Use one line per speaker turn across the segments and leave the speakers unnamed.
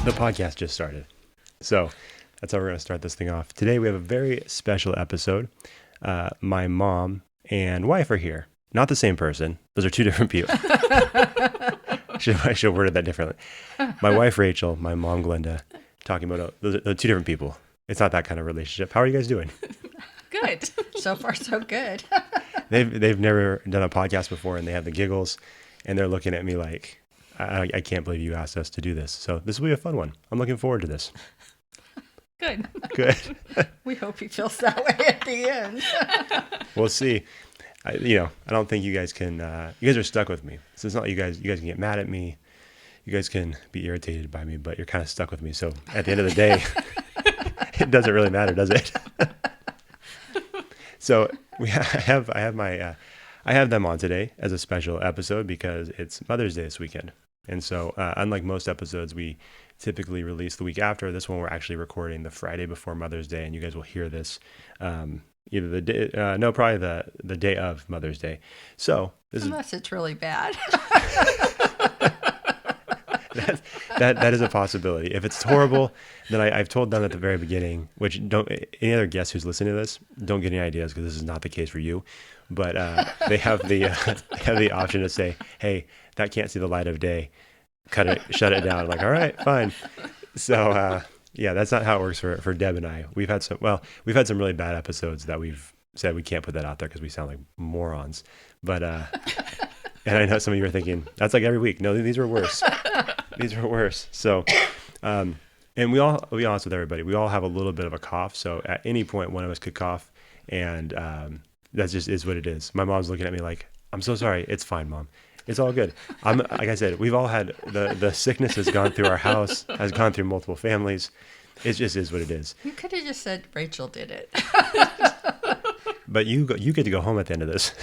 The podcast just started. So that's how we're going to start this thing off. Today we have a very special episode. My mom and wife are here. Not the same person. Those are two different people. I should have worded that differently. My wife, Rachel, my mom, Glenda Takimoto. Those are two different people. It's not that kind of relationship. How are you guys doing?
Good. So far, so good.
They've never done a podcast before, and they have the giggles, and they're looking at me like, I can't believe you asked us to do this. So this will be a fun one. I'm looking forward to this.
Good.
Good.
We hope he feels that way at the end.
We'll see. I don't think you guys can. You guys are stuck with me. So it's not like you guys can get mad at me. You guys can be irritated by me, but you're kind of stuck with me. So at the end of the day, it doesn't really matter, does it? So I have them on today as a special episode because it's Mother's Day this weekend. And so unlike most episodes, we typically release the week after. This one we're actually recording the Friday before Mother's Day, and you guys will hear this either the day, probably the day of Mother's Day. So
Unless it's really bad.
that is a possibility. If it's horrible, then I've told them at the very beginning, which any other guest who's listening to this, don't get any ideas because this is not the case for you. But they have the option to say, hey, that can't see the light of day. Cut it, shut it down. I'm like, all right, fine. So yeah, that's not how it works for Deb and I. We've had some really bad episodes that we've said we can't put that out there because we sound like morons. But and I know some of you are thinking that's like every week. No, these were worse. These were worse. So, and I'll be honest with everybody. We all have a little bit of a cough. So at any point, one of us could cough, and that just is what it is. My mom's looking at me like, I'm so sorry. It's fine, Mom. It's all good. Like I said, we've all had the sickness has gone through our house, has gone through multiple families. It just is what it is.
You could have just said Rachel did it.
But you get to go home at the end of this.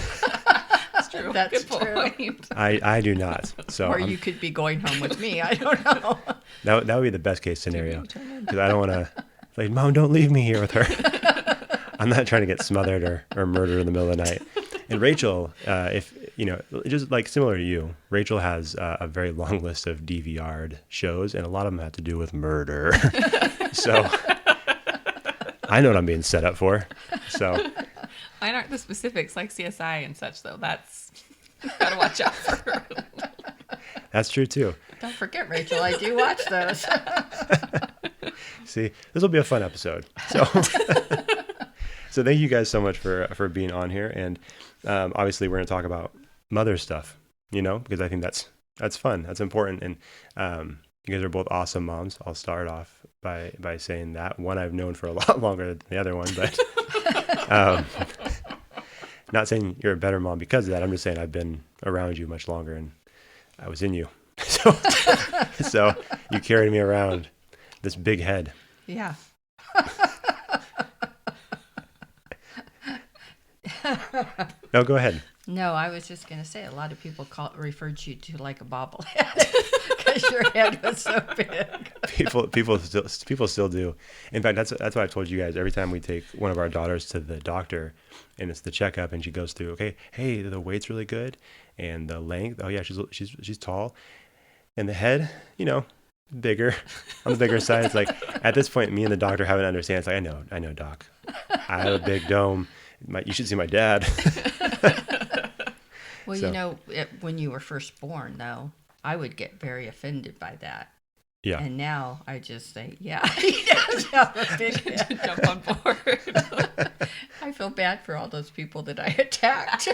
That's true. That's
Good
true.
point.
I do not. So
Or you could be going home with me. I don't know.
that would be the best case scenario because I don't want to like, Mom, don't leave me here with her. I'm not trying to get smothered or murdered in the middle of the night. And Rachel, just like similar to you, Rachel has a very long list of DVR'd shows, and a lot of them have to do with murder. So I know what I'm being set up for. So
Mine aren't the specifics like CSI and such, though. That's gotta watch out for.
that's true too.
Don't forget, Rachel, I do watch those.
See, this will be a fun episode. So thank you guys so much for being on here. And obviously we're going to talk about mother stuff, because I think that's fun. That's important. And you guys are both awesome moms. I'll start off by saying that. One I've known for a lot longer than the other one, but not saying you're a better mom because of that. I'm just saying I've been around you much longer and I was in you. So you carried me around this big head.
Yeah.
No, go ahead.
No, I was just going to say a lot of people referred you to like a bobblehead because your head was so big.
People still do. In fact, that's what I've told you guys. Every time we take one of our daughters to the doctor, and it's the checkup, and she goes through, okay, hey, the weight's really good, and the length, oh yeah, she's tall, and the head, bigger on the bigger side. It's like at this point, me and the doctor haven't understand. It's like I know, doc. I have a big dome. You should see my dad.
Well,
So.
When you were first born, though, I would get very offended by that.
Yeah.
And now I just say, yeah, he does have a big head.
Jump on board.
I feel bad for all those people that I attacked.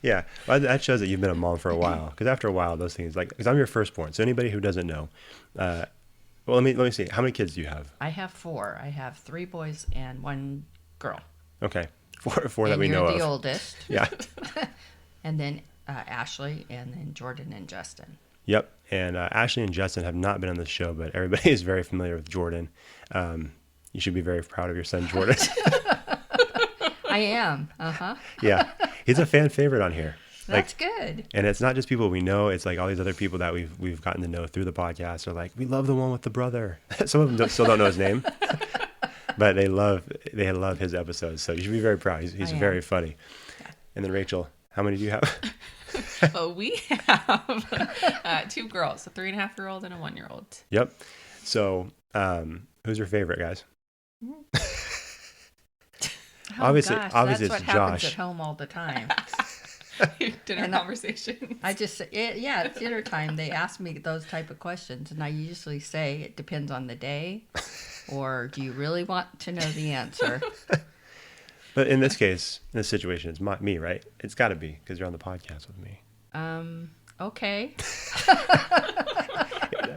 Yeah, well, that shows that you've been a mom for a while. Because after a while, those things because I'm your firstborn. So anybody who doesn't know, well, let me see. How many kids do you have?
I have 4. I have 3 boys and 1 girl.
Okay, four that
And
we know
you're the
of.
oldest.
Yeah.
And then Ashley, and then Jordan and Justin.
Yep. And Ashley and Justin have not been on this show, but everybody is very familiar with Jordan. You should be very proud of your son, Jordan.
I am. Uh-huh.
Yeah. He's a fan favorite on here.
That's good.
And it's not just people we know. It's like all these other people that we've gotten to know through the podcast are like, we love the one with the brother. Some of them still don't know his name, but they love his episodes. So you should be very proud. He's very funny. And then Rachel, how many do you have?
Well, we have 2 girls, a 3.5-year-old and a 1-year-old.
Yep. So, who's your favorite, guys?
Oh,
Obviously-
gosh,
obviously
that's
it's
what happens
Josh.
at home all the time.
Dinner
And
conversation.
I just say, yeah, it's dinner time. They ask me those type of questions, and I usually say it depends on the day, or do you really want to know the answer?
But in this case, in this situation, it's me, right? It's got to be because you're on the podcast with me.
Okay.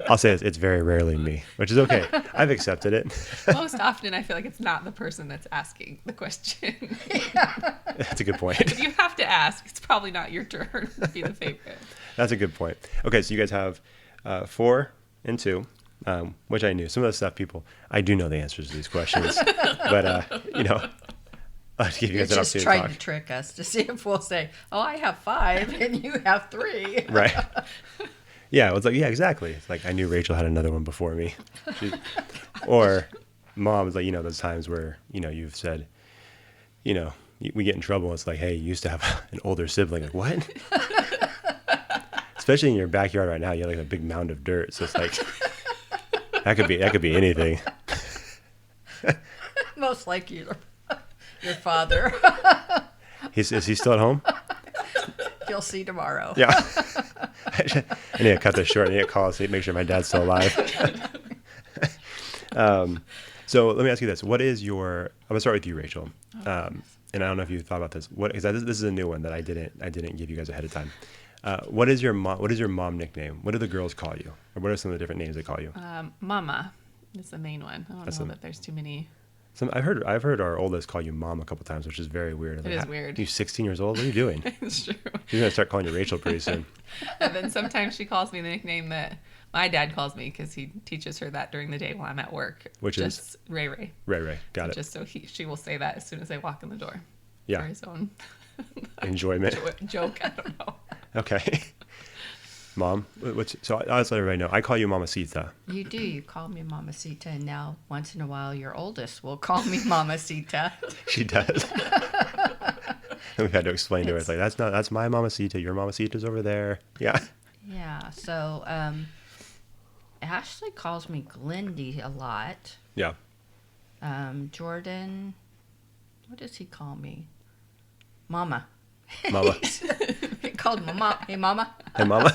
I'll say it's very rarely me, which is okay. I've accepted it.
Most often, I feel like it's not the person that's asking the question.
That's a good point.
If you have to ask, it's probably not your turn to be the favorite.
That's a good point. Okay, so you guys have 4 and 2, which I knew. Some of the stuff, I do know the answers to these questions, but I'll give you
You're
guys an
just
opportunity to
trying
talk.
to trick us to see if we'll say, "Oh, I have 5 and you have 3."
Right. Yeah, it was like, yeah, exactly. It's like I knew Rachel had another one before me. Or mom was like, those times where, you've said, we get in trouble. It's like, hey, you used to have an older sibling. Like, what? Especially in your backyard right now, you have like a big mound of dirt. So it's like, that could be anything.
Most likely your father.
Is he still at home?
You'll see tomorrow.
Yeah. I need to cut this short. I need to call and make sure my dad's still alive. So let me ask you this: I'm gonna start with you, Rachel. And I don't know if you thought about this. Because this is a new one that I didn't give you guys ahead of time. What is your mom nickname? What do the girls call you, or what are some of the different names they call you?
Mama is the main one. I don't know that there's too many.
I've heard our oldest call you mom a couple times, which is very weird.
It is weird.
You're 16 years old. What are you doing?
It's true.
She's gonna start calling you Rachel pretty soon.
And then sometimes she calls me the nickname that my dad calls me because he teaches her that during the day while I'm at work.
Which
is Ray Ray.
Ray. Got it.
Just so she will say that as soon as I walk in the door.
Yeah.
For his own
Enjoyment.
joke. I don't know.
Okay. Mom, so I'll just let everybody know. I call you Mamacita.
You do. You call me Mamacita, and now once in a while, your oldest will call me Mamacita.
She does. We've had to explain to her. It's like, that's my Mamacita. Your Mamacita's over there. Yeah.
Yeah. So Ashley calls me Glendy a lot.
Yeah.
Jordan, what does he call me? Mama.
Mama.
He called Mama. Hey, Mama.
Hey, Mama.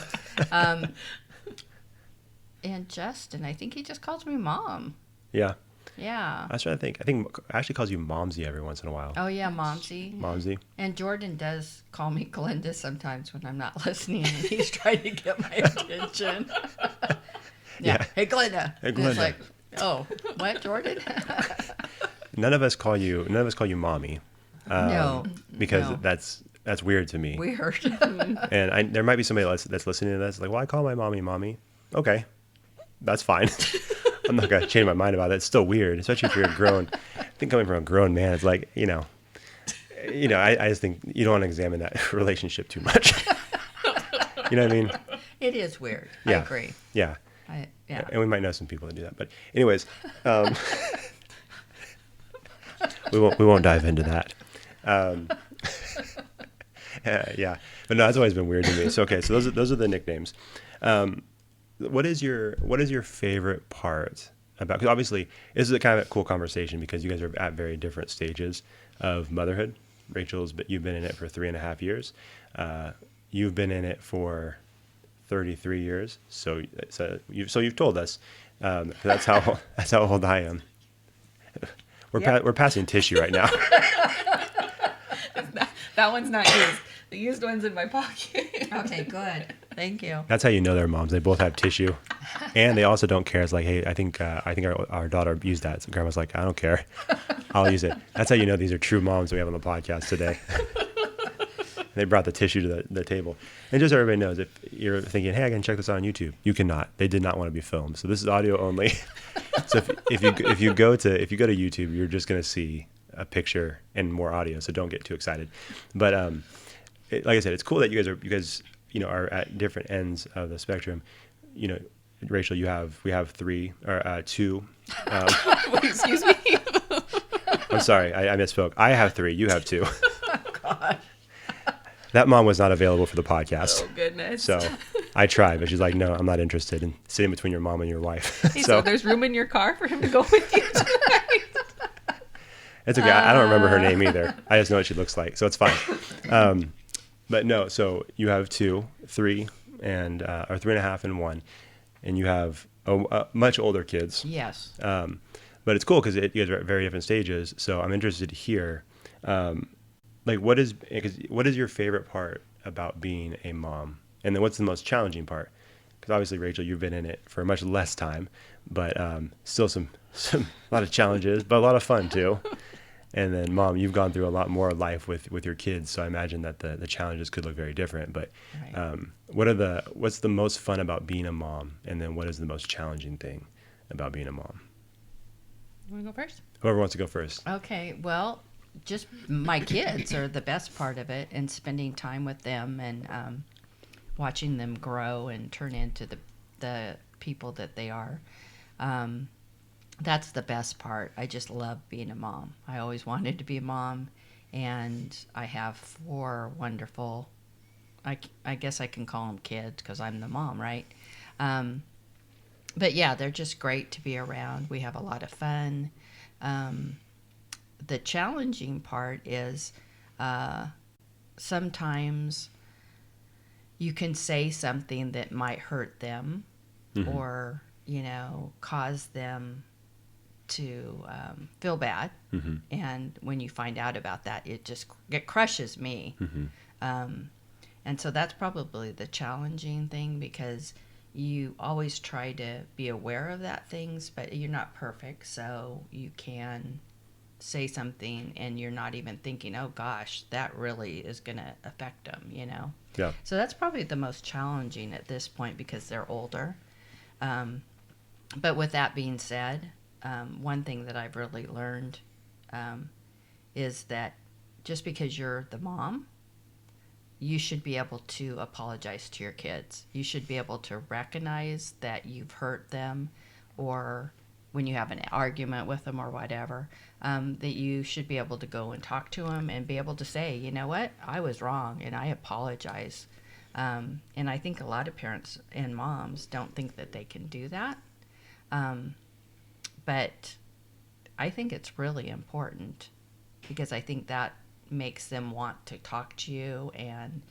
And Justin, I think he just calls me Mom.
Yeah.
Yeah.
I was trying to think. I think Ashley calls you Momsy every once in a while.
Oh, yeah, Momsy.
Momsy.
And Jordan does call me Glenda sometimes when I'm not listening and he's trying to get my attention.
Yeah.
Hey, Glenda.
Hey,
And it's
Glenda.
like, oh, what, Jordan?
None of us call you Mommy.
No.
Because
no.
that's weird to me.
Weird.
And there might be somebody that's listening to this like, well, I call my mommy. Okay, that's fine. I'm not gonna change my mind about it. It's still weird, especially if you're grown. I think coming from a grown man, it's like I just think you don't want to examine that relationship too much. You know what I mean?
It is weird.
Yeah.
I agree.
Yeah.
Yeah.
And we might know some people that do that, but anyways, we won't dive into that. Yeah, but no, that's always been weird to me. So okay, so those are the nicknames. What is your favorite part about? Because obviously this is a kind of a cool conversation because you guys are at very different stages of motherhood. You've been in it for 3.5 years. You've been in it for 33 years. So you've told us. That's how old I am. We're passing tissue right now.
That one's not used. The used one's in my pocket.
Okay, good. Thank you.
That's how you know they're moms. They both have tissue, and they also don't care. It's like, hey, I think our daughter used that. So grandma's like, I don't care. I'll use it. That's how you know these are true moms we have on the podcast today. They brought the tissue to the table. And just so everybody knows, if you're thinking, hey, I can check this out on YouTube, you cannot. They did not want to be filmed. So this is audio only. So if you go to YouTube, you're just going to see a picture and more audio. So don't get too excited. But like I said, it's cool that you guys are at different ends of the spectrum. Rachel, we have 3 or 2.
Wait, excuse me.
I'm sorry, I misspoke. I have 3. You have 2.
God.
That mom was not available for the podcast.
Oh, goodness.
So I tried, but she's like, no, I'm not interested in sitting between your mom and your wife.
Hey, so there's room in your car for him to go with you tonight?
It's okay. I don't remember her name either. I just know what she looks like, so it's fine. But no, so you have 2, 3, and or 3.5 and 1, and you have much older kids.
Yes.
But it's cool because you guys are at very different stages. So I'm interested to hear, like, what is your favorite part about being a mom, and then what's the most challenging part? Because obviously, Rachel, you've been in it for much less time, but still some a lot of challenges, but a lot of fun too. And then, Mom, you've gone through a lot more life with your kids, so I imagine that the challenges could look very different. But
Right.
what's the most fun about being a mom, and then what is the most challenging thing about being a mom?
You want to go first?
Whoever wants to go first.
Okay, well, just my kids are the best part of it, and spending time with them and watching them grow and turn into the people that they are. That's the best part. I just love being a mom. I always wanted to be a mom, and I have 4 wonderful, I guess I can call them kids because I'm the mom, right? But yeah, they're just great to be around. We have a lot of fun. The challenging part is sometimes you can say something that might hurt them or, cause them to feel bad. And when you find out about that, it crushes me. And so that's probably the challenging thing, because you always try to be aware of that things, but you're not perfect. So you can say something and you're not even thinking, oh gosh, that really is going to affect them,
Yeah.
So that's probably the most challenging at this point because they're older. But with that being said, one thing that I've really learned is that just because you're the mom, you should be able to apologize to your kids. You should be able to recognize that you've hurt them, or when you have an argument with them or whatever, that you should be able to go and talk to them and be able to say, you know what, I was wrong and I apologize. And I think a lot of parents and moms don't think that they can do that. But I think it's really important, because I think that makes them want to talk to you and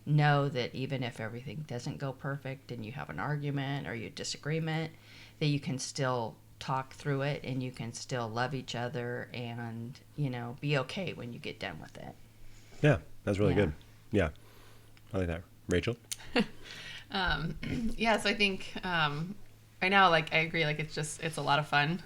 know that even if everything doesn't go perfect and you have an argument or your disagreement, that you can still talk through it and you can still love each other and, be okay when you get done with it.
Yeah, that's really
Yeah.
good. Yeah, I like that. Rachel?
Yeah, so I think right now, like, I agree, like, it's a lot of fun.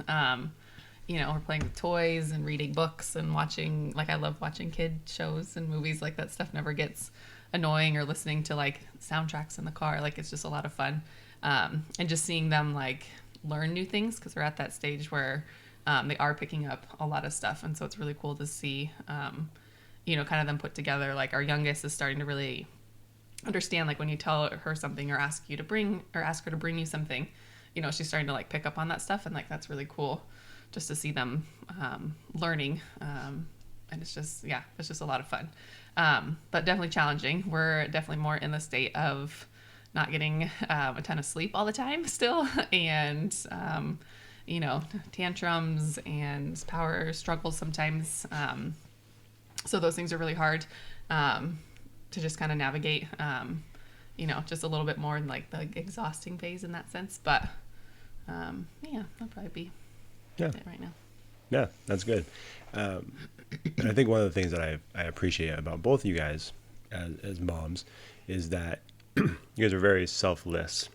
We're playing with toys and reading books and watching, like, I love watching kid shows and movies. Like, that stuff never gets annoying, or listening to, like, soundtracks in the car. Like, it's just a lot of fun. And just seeing them, like, learn new things, because they're at that stage where they are picking up a lot of stuff. And so it's really cool to see, kind of them put together. Like, our youngest is starting to really understand, like, when you tell her something or ask her to bring you something, she's starting to, like, pick up on that stuff. And, like, that's really cool just to see them learning. And it's just a lot of fun. But definitely challenging. We're definitely more in the state of not getting a ton of sleep all the time still. And, tantrums and power struggles sometimes. So those things are really hard to just kind of navigate, just a little bit more in, like, the exhausting phase in that sense. But that'll probably be it right now.
Yeah, that's good. And I think one of the things that I appreciate about both of you guys as moms is that you guys are very selfless.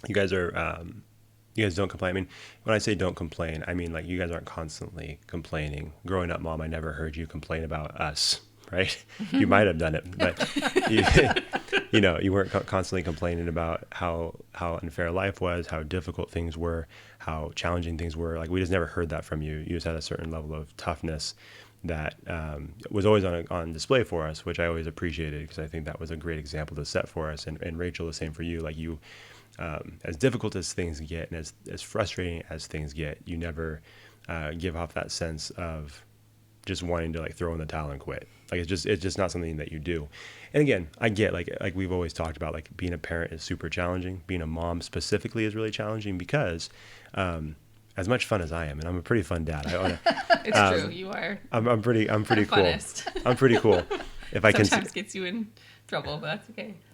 You guys don't complain. I mean, when I say don't complain, I mean, like, you guys aren't constantly complaining. Growing up, Mom, I never heard you complain about us, right? You might have done it, but you weren't constantly complaining about how unfair life was, how difficult things were, how challenging things were. Like, we just never heard that from you. You just had a certain level of toughness that was always on display for us, which I always appreciated, because I think that was a great example to set for us. And Rachel, the same for you. Like, you, as difficult as things get and as frustrating as things get, you never give off that sense of just wanting to like throw in the towel and quit. Like it's just not something that you do. And again, I get like we've always talked about, like being a parent is super challenging. Being a mom specifically is really challenging because as much fun as I am, and I'm a pretty fun dad.
It's true, you are.
I'm pretty cool.
Funnest.
I'm pretty cool. If I can,
Sometimes gets you in trouble, but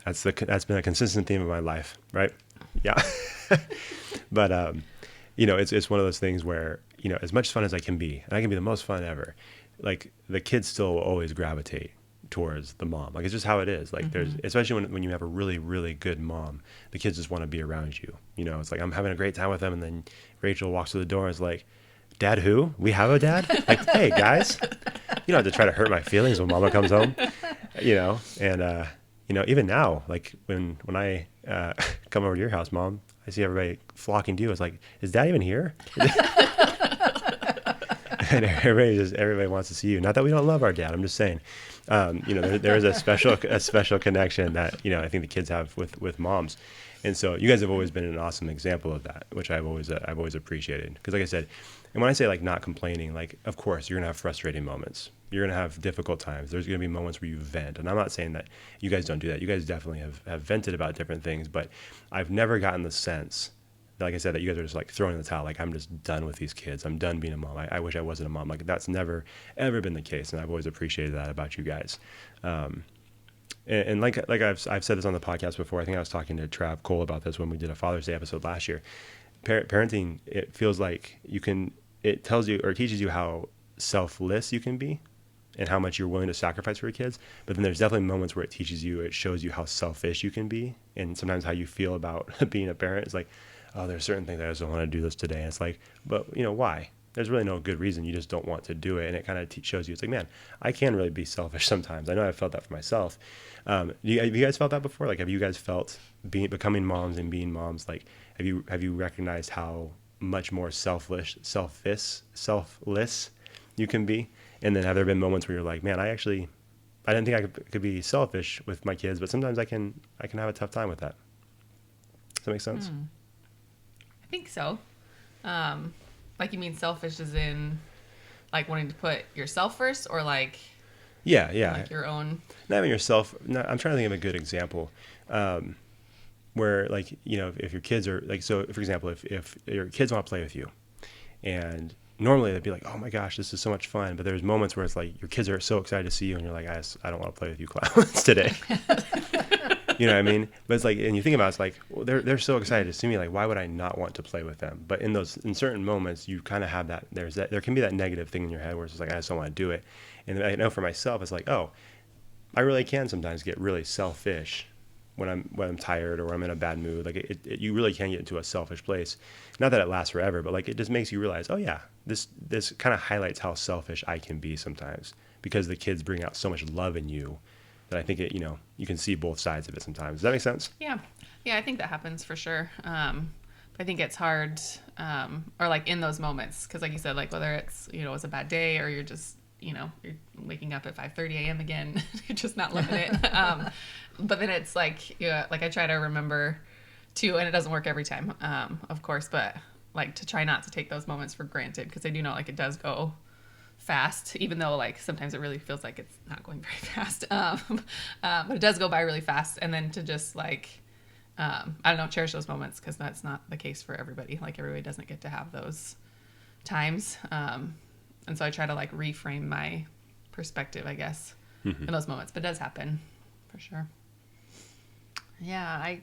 that's okay.
That's been a consistent theme of my life, right? Yeah. But it's one of those things where, as much fun as I can be, and I can be the most fun ever, like the kids still will always gravitate towards the mom. Like it's just how it is. Like there's, especially when you have a really, really good mom, the kids just want to be around you. It's like I'm having a great time with them, and then Rachel walks through the door and is like, "Dad, who? We have a dad?" Like, hey guys, you don't have to try to hurt my feelings when mama comes home. And even now, like when I come over to your house, Mom, I see everybody flocking to you. It's like, is Dad even here? And everybody wants to see you. Not that we don't love our dad. I'm just saying, there is a special connection that I think the kids have with moms, and so you guys have always been an awesome example of that, which I've always appreciated. Because like I said, and when I say like not complaining, like of course you're gonna have frustrating moments. You're gonna have difficult times. There's gonna be moments where you vent, and I'm not saying that you guys don't do that. You guys definitely have vented about different things, but I've never gotten the sense, like I said, that you guys are just like throwing in the towel. Like I'm just done with these kids. I'm done being a mom. I wish I wasn't a mom. Like that's never ever been the case, and I've always appreciated that about you guys. And like I've said this on the podcast before. I think I was talking to Trav Cole about this when we did a Father's Day episode last year. Parenting, it feels like it tells you or teaches you how selfless you can be and how much you're willing to sacrifice for your kids. But then there's definitely moments where it shows you how selfish you can be, and sometimes how you feel about being a parent. It's like, oh, there's certain things I just don't want to do this today. And it's like, but why? There's really no good reason. You just don't want to do it. And it kind of shows you, it's like, man, I can really be selfish sometimes. I know I've felt that for myself. Have you guys felt that before? Like, have you guys felt becoming moms and being moms? Like, have you recognized how much more selfless you can be? And then have there been moments where you're like, man, I didn't think I could be selfish with my kids, but sometimes I can have a tough time with that. Does that make sense?
I think so. Like you mean selfish as in like wanting to put yourself first, or like
yeah
like your own,
not even yourself. I'm trying to think of a good example where like if your kids are like, so for example, if your kids want to play with you, and normally they'd be like, oh my gosh, this is so much fun, but there's moments where it's like your kids are so excited to see you and you're like, I don't want to play with you clowns today. You know what I mean? But it's like, and you think about it, it's like, well, they're so excited to see me. Like, why would I not want to play with them? But in certain moments, you kind of have that. There can be that negative thing in your head where it's just like, I just don't want to do it. And I know for myself, it's like, oh, I really can sometimes get really selfish when I'm tired or when I'm in a bad mood. Like you really can get into a selfish place. Not that it lasts forever, but like it just makes you realize, oh yeah, this kind of highlights how selfish I can be sometimes, because the kids bring out so much love in you that I think you can see both sides of it sometimes. Does that make sense?
Yeah, I think that happens for sure. But I think it's hard, or like in those moments, because like you said, like whether it's it's a bad day or you're just you're waking up at 5:30 a.m. again, you're just not living it. But then it's like like I try to remember too, and it doesn't work every time, of course, but like to try not to take those moments for granted, because I do know like it does go fast, even though like sometimes it really feels like it's not going very fast, but it does go by really fast. And then to just like I don't know, cherish those moments, because that's not the case for everybody. Like everybody doesn't get to have those times, and so I try to like reframe my perspective, I guess, in those moments. But it does happen for sure.
Yeah,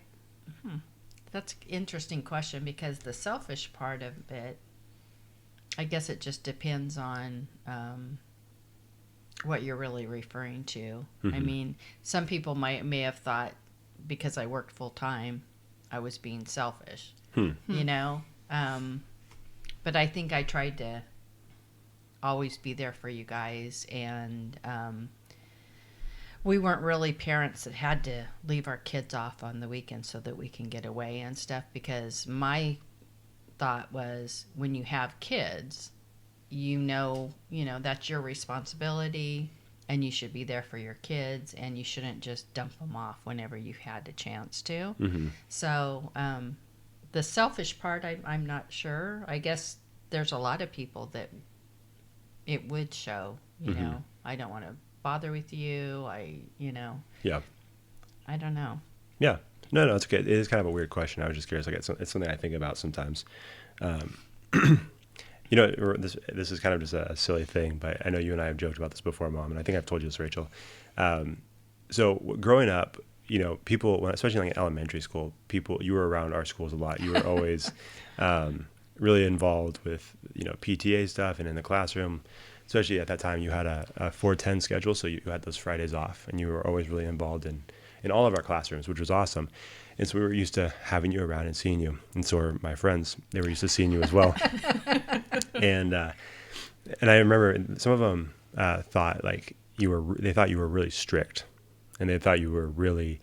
that's an interesting question, because the selfish part of it, I guess it just depends on what you're really referring to. I mean, some people may have thought because I worked full time, I was being selfish, but I think I tried to always be there for you guys, and we weren't really parents that had to leave our kids off on the weekends so that we can get away and stuff, because my thought was, when you have kids, that's your responsibility, and you should be there for your kids, and you shouldn't just dump them off whenever you had a chance to. So the selfish part, I'm not sure. I guess there's a lot of people that it would show, You know, I don't want to bother with you.
Yeah.
I don't know.
Yeah. No, it's okay. It is kind of a weird question. I was just curious. Like, it's something I think about sometimes. You know, this is kind of just a silly thing, but I know you and I have joked about this before, Mom, and I think I've told you this, Rachel. So growing up, you know, people, especially like in elementary school, you were around our schools a lot. You were always really involved with, you know, PTA stuff and in the classroom. Especially at that time, you had a 4-10 schedule, so you had those Fridays off, and you were always really involved in all of our classrooms, which was awesome. And so we were used to having you around and seeing you. And so were my friends. They were used to seeing you as well. And I remember some of them thought like they thought you were really strict, and they thought you were really.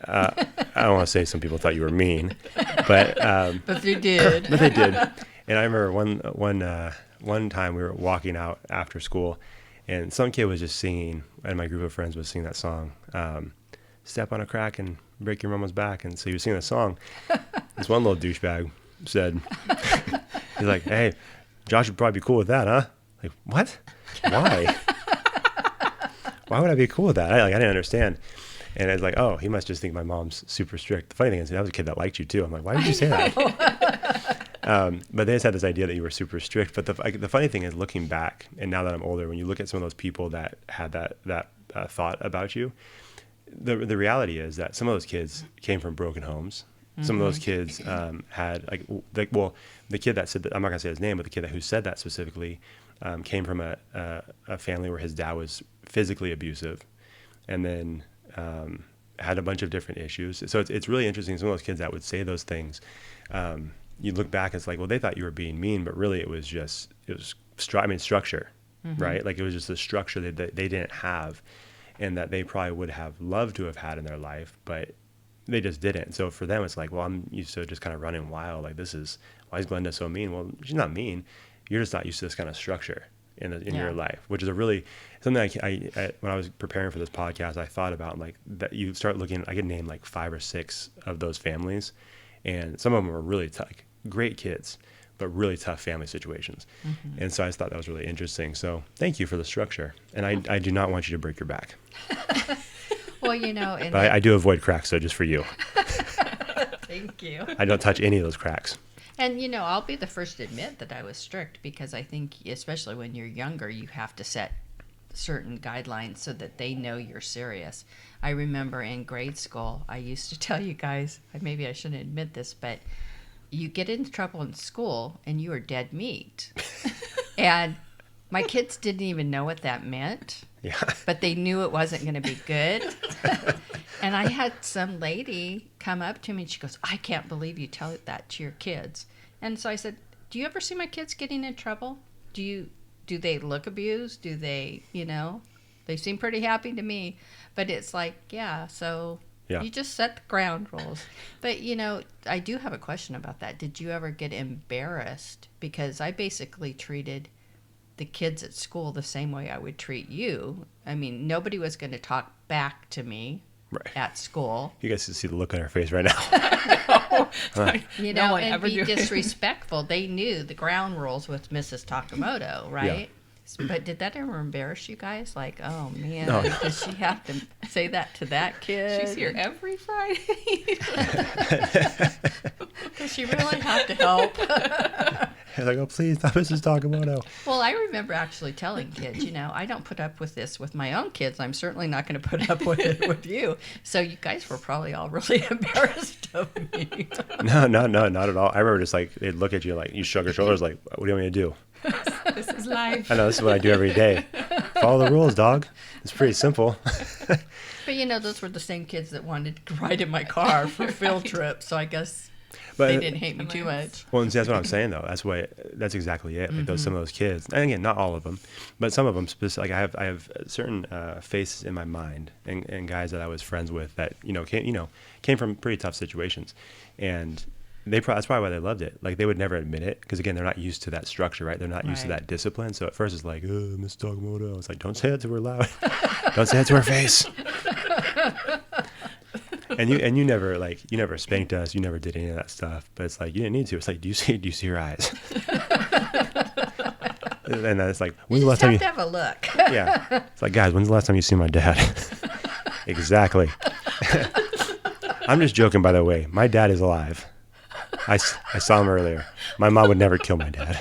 I don't want to say some people thought you were mean, but
they did.
But they did. And I remember one time we were walking out after school, and some kid was just singing, and my group of friends was singing that song, "Step on a crack and break your mama's back." And so he was singing the song. This one little douchebag said, he's like, "Hey, Josh would probably be cool with that, huh?" Like, what? Why? Why would I be cool with that? I didn't understand. And I was like, oh, he must just think my mom's super strict. The funny thing is, that was a kid that liked you too. I'm like, why did you say that? But they just had this idea that you were super strict. But the funny thing is, looking back, and now that I'm older, when you look at some of those people that had that thought about you, the reality is that some of those kids came from broken homes. Some of those kids had the kid that said that, I'm not gonna say his name, but the kid who said that specifically came from a family where his dad was physically abusive, and then had a bunch of different issues. So it's really interesting. Some of those kids that would say those things, you look back, it's like, well, they thought you were being mean, but really it was structure, right? Like it was just a structure that they didn't have, and that they probably would have loved to have had in their life, but they just didn't. So for them, it's like, well, I'm used to just kind of running wild. Like, why is Glenda so mean? Well, she's not mean. You're just not used to this kind of structure in your life, which is something I when I was preparing for this podcast, I thought about, like, that you start looking, I could name like 5 or 6 of those families, and some of them were really tough, like, great kids, but really tough family situations. And so I just thought that was really interesting. So thank you for the structure. And I do not want you to break your back.
Well,
but I do avoid cracks, so just for you.
Thank you.
I don't touch any of those cracks.
And, I'll be the first to admit that I was strict, because I think, especially when you're younger, you have to set certain guidelines so that they know you're serious. I remember in grade school, I used to tell you guys, maybe I shouldn't admit this, but you get into trouble in school and you are dead meat. And my kids didn't even know what that meant.
Yeah.
But they knew it wasn't going to be good. And I had some lady come up to me and she goes, "I can't believe you tell that to your kids." And so I said, "Do you ever see my kids getting in trouble? Do they look abused? Do they, they seem pretty happy to me." But it's like, you just set the ground rules. But, I do have a question about that. Did you ever get embarrassed? Because I basically treated the kids at school the same way I would treat you. I mean, nobody was going to talk back to me at school.
You guys can see the look on her face right now.
And be disrespectful. They knew the ground rules with Mrs. Takimoto, right? Yeah. But did that ever embarrass you guys? Like, oh man, does she have to say that to that kid?
She's here every Friday.
Does she really have to help?
It's like, oh, please, not Mrs. Takimoto.
Well, I remember actually telling kids, I don't put up with this with my own kids. I'm certainly not going to put up with it with you. So you guys were probably all really embarrassed of me.
No, not at all. I remember just like, they'd look at you like, you shrug your shoulders like, what do you want me to do?
This is life.
I know, this is what I do every day. Follow the rules, dog. It's pretty simple.
But those were the same kids that wanted to ride in my car for field trips. So I guess they didn't hate me too much.
Well, and see, that's what I'm saying though. That's exactly it. Like some of those kids, and again, not all of them, but some of them. Like I have certain faces in my mind, and guys that I was friends with that came from pretty tough situations, and that's probably why they loved it. Like, they would never admit it, because again, they're not used to that structure, right? They're not used to that discipline. So at first it's like, oh, Miss Takimoto. It's like, don't say that to her loud. Don't say that to her face. And you never spanked us. You never did any of that stuff. But it's like, you didn't need to. It's like, do you see her eyes? And then it's like,
You
when's the last
just
time
have
you?
to have a look.
Yeah. It's like, guys, when's the last time you seen my dad? Exactly. I'm just joking, by the way. My dad is alive. I saw him earlier. My mom would never kill my dad.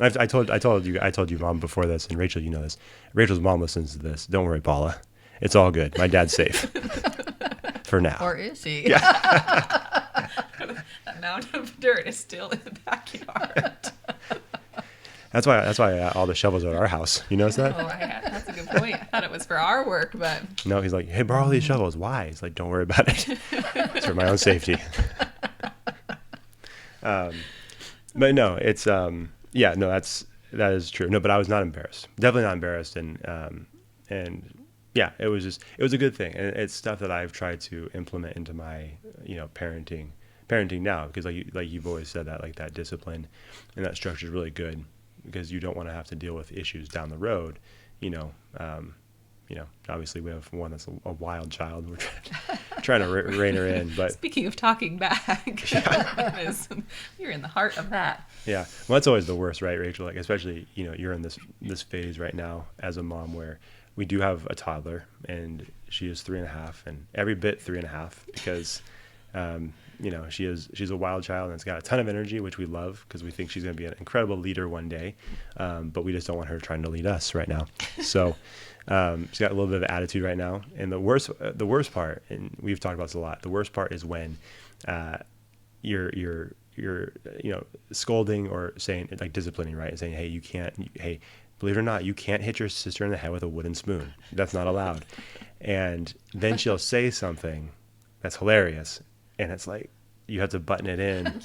And I told you, Mom, before this, and Rachel, you know this. Rachel's mom listens to this. Don't worry, Paula. It's all good. My dad's safe for now.
Or is he?
Yeah.
That mound of dirt is still in the backyard.
That's why all the shovels are at our house. You notice that?
That's a good point. I thought it was for our work, but
No, he's like, hey, borrow these shovels. Why? He's like, don't worry about it. It's for my own safety. But no, it's yeah, no, that is true. No, but I was not embarrassed. Definitely not embarrassed, and yeah, it was a good thing, and it's stuff that I've tried to implement into my parenting now, because like you've always said, that like that discipline and that structure is really good, because you don't want to have to deal with issues down the road. Obviously we have one that's a wild child. We're trying to rein her in. But
speaking of talking back, you're in the heart of that.
Yeah, well, that's always the worst, right, Rachel? Like, especially you're in this phase right now as a mom where we do have a toddler, and she is 3.5, and every bit 3.5, because she's a wild child, and it's got a ton of energy, which we love, because we think she's going to be an incredible leader one day, but we just don't want her trying to lead us right now. So she's got a little bit of attitude right now, and the worst part, and we've talked about this a lot, the worst part is when you're scolding or saying, like, disciplining, right, and saying, hey, believe it or not, you can't hit your sister in the head with a wooden spoon. That's not allowed. And then she'll say something that's hilarious, and it's like you have to button it in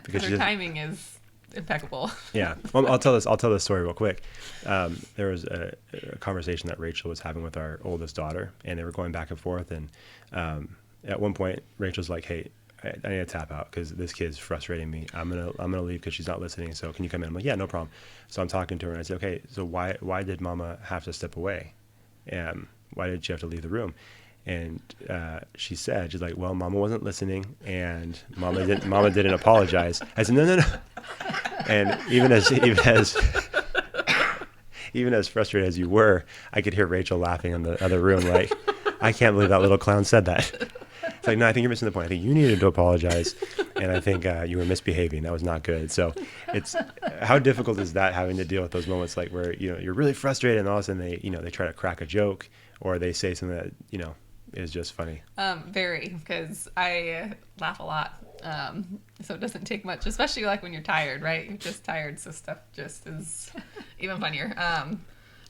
because her timing is impeccable.
Yeah. Well, I'll tell this story real quick. There was a conversation that Rachel was having with our oldest daughter, and they were going back and forth. And at one point, Rachel's like, "Hey, I need to tap out because this kid's frustrating me. I'm gonna leave because she's not listening. So can you come in?" I'm like, "Yeah, no problem." So I'm talking to her, and I say, "Okay, so why did Mama have to step away? Why did she have to leave the room?" And she's like, "Well, Mama wasn't listening, and Mama didn't apologize." I said, "No." And even as frustrated as you were, I could hear Rachel laughing in the other room, like, "I can't believe that little clown said that." It's like, no, I think you're missing the point. I think you needed to apologize, and I think you were misbehaving. That was not good. So it's how difficult is that, having to deal with those moments, like where you're really frustrated, and all of a sudden they try to crack a joke, or they say something that is just funny.
Very, because I laugh a lot. So it doesn't take much, especially like when you're tired, right? You're just tired, so stuff just is even funnier.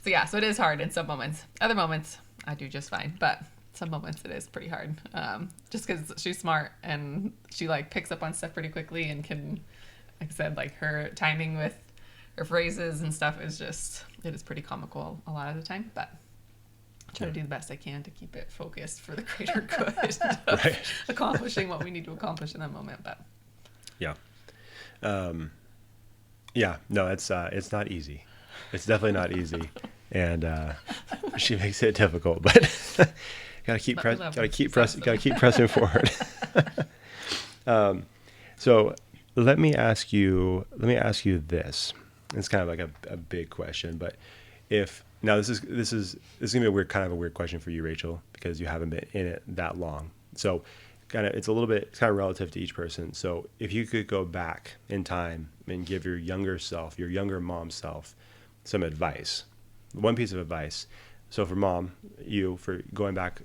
So it is hard in some moments. Other moments, I do just fine, but some moments it is pretty hard. Just because she's smart, and she like picks up on stuff pretty quickly, and can, like I said, like her timing with her phrases and stuff it is pretty comical a lot of the time, but I try to do the best I can to keep it focused for the greater good of
Right.
accomplishing what we need to accomplish in that moment. But
no, it's not easy. It's definitely not easy, and she makes it difficult. But gotta keep pressing forward. So let me ask you this. It's kind of like a big question, but now this is gonna be a weird question for you, Rachel, because you haven't been in it that long. So it's kind of relative to each person. So if you could go back in time and give your younger mom self, some advice, one piece of advice. So for mom, for going back,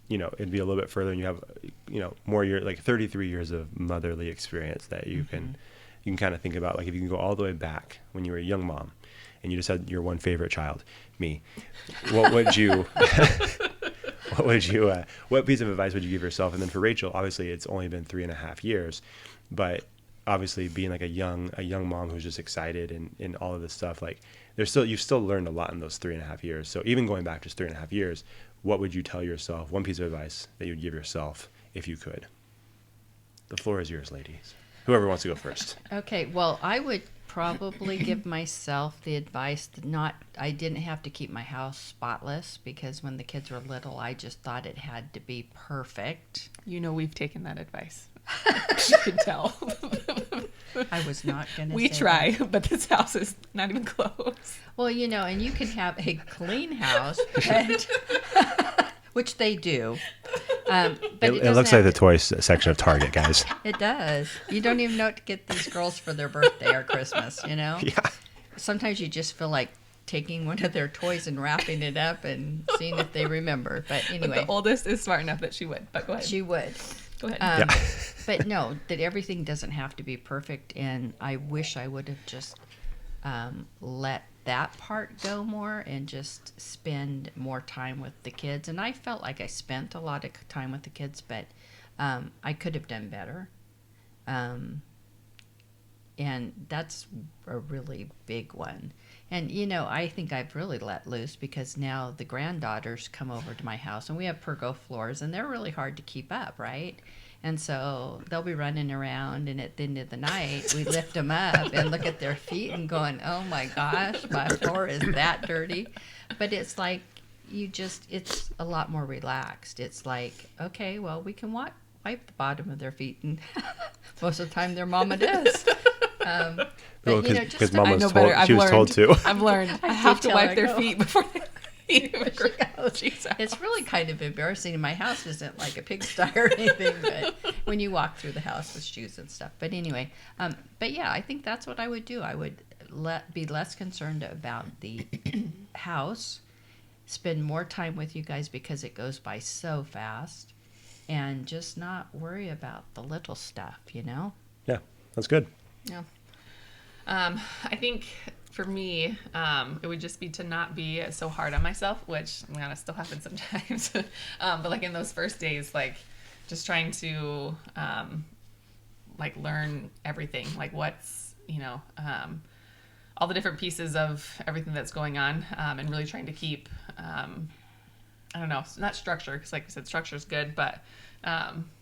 it'd be a little bit further, and you have, more years, like 33 years of motherly experience that you can kind of think about. Like, if you can go all the way back when you were a young mom, and you just had your one favorite child, me, what would you, what piece of advice would you give yourself? And then for Rachel, obviously it's only been 3.5 years, but obviously being like a young mom who's just excited and all of this stuff, like you've still learned a lot in those 3.5 years. So even going back just 3.5 years, what would you tell yourself? One piece of advice that you would give yourself if you could. The floor is yours, ladies. Whoever wants to go first.
Okay, well, I would probably give myself the advice that I didn't have to keep my house spotless, because when the kids were little, I just thought it had to be perfect.
we've taken that advice. You can tell.
I was not going to
We
say
try,
that.
but this house is not even close.
Well, you know, and you can have a clean house, and, which they do. But
It
doesn't
looks
have
like the
to-
toy section of Target, guys.
It does. You don't even know what to get these girls for their birthday or Christmas, you know?
Yeah.
Sometimes you just feel like taking one of their toys and wrapping it up and seeing if they remember. But
But
anyway,
the oldest is smart enough that she would. But go ahead.
she would.
Go ahead.
Um,
Yeah.
But no, that everything doesn't have to be perfect. And I wish I would have just let that part go more and just spend more time with the kids. And I felt like I spent a lot of time with the kids, but I could have done better. And that's a really big one. And, you know, I think I've really let loose because now the granddaughters come over to my house and we have pergo floors and they're really hard to keep up, right? And so they'll be running around and at the end of the night, we lift them up and look at their feet and going, oh my gosh, my floor is that dirty. But it's like, it's a lot more relaxed. It's like, okay, well, we can wipe the bottom of their feet. And most of the time their mama does.
Well,
But, you know,
because
just
Mom
I
was
know
told,
better.
she was told to.
I've learned. I
I
have
did
to
tell her,
wipe their
go.
feet before they eat.
She it's really kind of embarrassing. My house isn't like a pigsty or anything, but when you walk through the house with shoes and stuff. But anyway, but yeah, I think that's what I would do. I would be less concerned about the house, spend more time with you guys because it goes by so fast, and just not worry about the little stuff, you know?
Yeah, that's good.
Yeah. I think for me, it would just be to not be so hard on myself, which it still happens sometimes. But like in those first days, like just trying to like learn everything, like what's, all the different pieces of everything that's going on, and really trying to keep, I don't know, not structure, because like I said, structure is good, but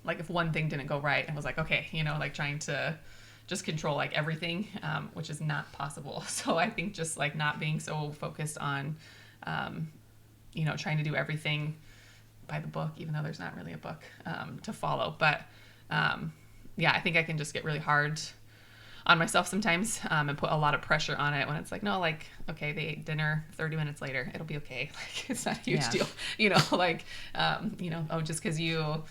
like if one thing didn't go right, I was like, okay, like trying to just control like everything, which is not possible. So I think just like not being so focused on, trying to do everything by the book, even though there's not really a book to follow. But yeah, I think I can just get really hard on myself sometimes, and put a lot of pressure on it when it's like, no, like, okay, they ate dinner 30 minutes later, it'll be okay. Like, it's not a huge deal, just because you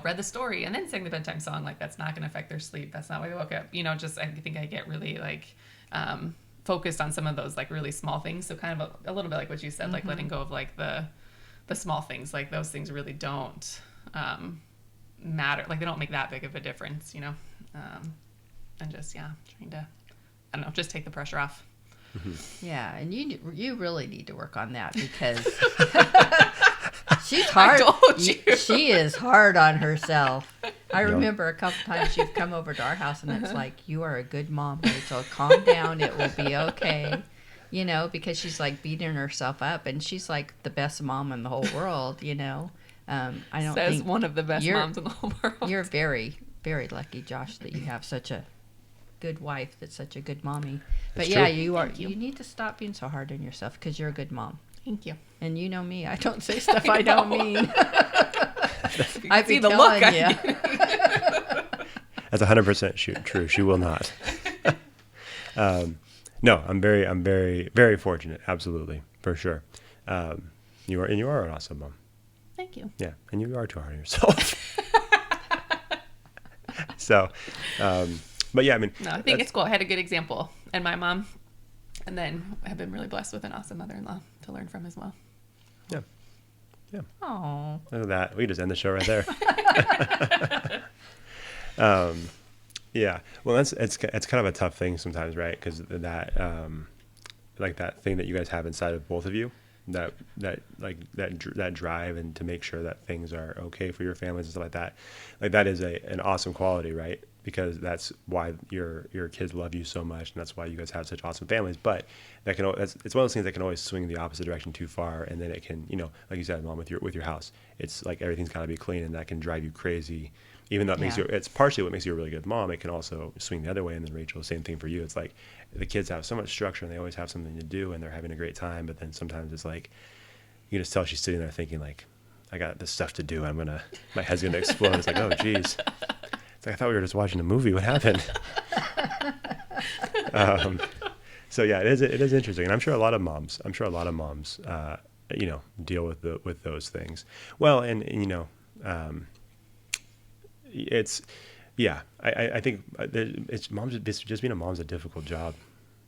read the story and then sang the bedtime song, like that's not going to affect their sleep. That's not why they woke up. I think I get really like focused on some of those like really small things. So kind of a little bit like what you said, like letting go of like the small things, like those things really don't matter. Like they don't make that big of a difference, and just, trying to, I don't know, just take the pressure off.
Yeah, and you really need to work on that because she's hard.
I told you.
She is hard on herself. I remember a couple times she'd come over to our house and it's like, you are a good mom, Rachel. Calm down. It will be okay. Because she's like beating herself up and she's like the best mom in the whole world, I don't
Says
think
one of the best moms in the whole world.
You're very, very lucky, Josh, that you have such a good wife that's such a good mommy. But
That's
yeah,
true.
you are.
Thank you.
You need to stop being so hard on yourself because you're a good mom.
Thank you.
And you know me, I don't say stuff I don't mean. I
see
be
the
telling
look.
you.
That's 100% true. She will not. No, I'm very, very fortunate. Absolutely, for sure. You are an awesome mom.
Thank you.
Yeah, and you are too hard on yourself. So, but yeah, I mean,
No, I think it's cool. I had a good example and my mom, and then I've been really blessed with an awesome mother-in-law to learn from as well.
Oh,
Look at that. We just end the show right there. Yeah. Well, it's kind of a tough thing sometimes, right? Because that like that thing that you guys have inside of both of you, that drive and to make sure that things are okay for your families and stuff like that. Like that is an awesome quality, right? Because that's why your kids love you so much, and that's why you guys have such awesome families. But it's one of those things that can always swing the opposite direction too far, and then it can, like you said, Mom, with your house, it's like everything's got to be clean, and that can drive you crazy. Even though it's partially what makes you a really good mom, it can also swing the other way. And then Rachel, same thing for you. It's like the kids have so much structure and they always have something to do and they're having a great time. But then sometimes it's like you can just tell she's sitting there thinking like, I got this stuff to do. My head's gonna explode. It's like, oh geez. It's like I thought we were just watching a movie. What happened? So yeah, it is interesting, and I'm sure a lot of moms, deal with those things. Well, and it's yeah, I think it's just being a mom's a difficult job.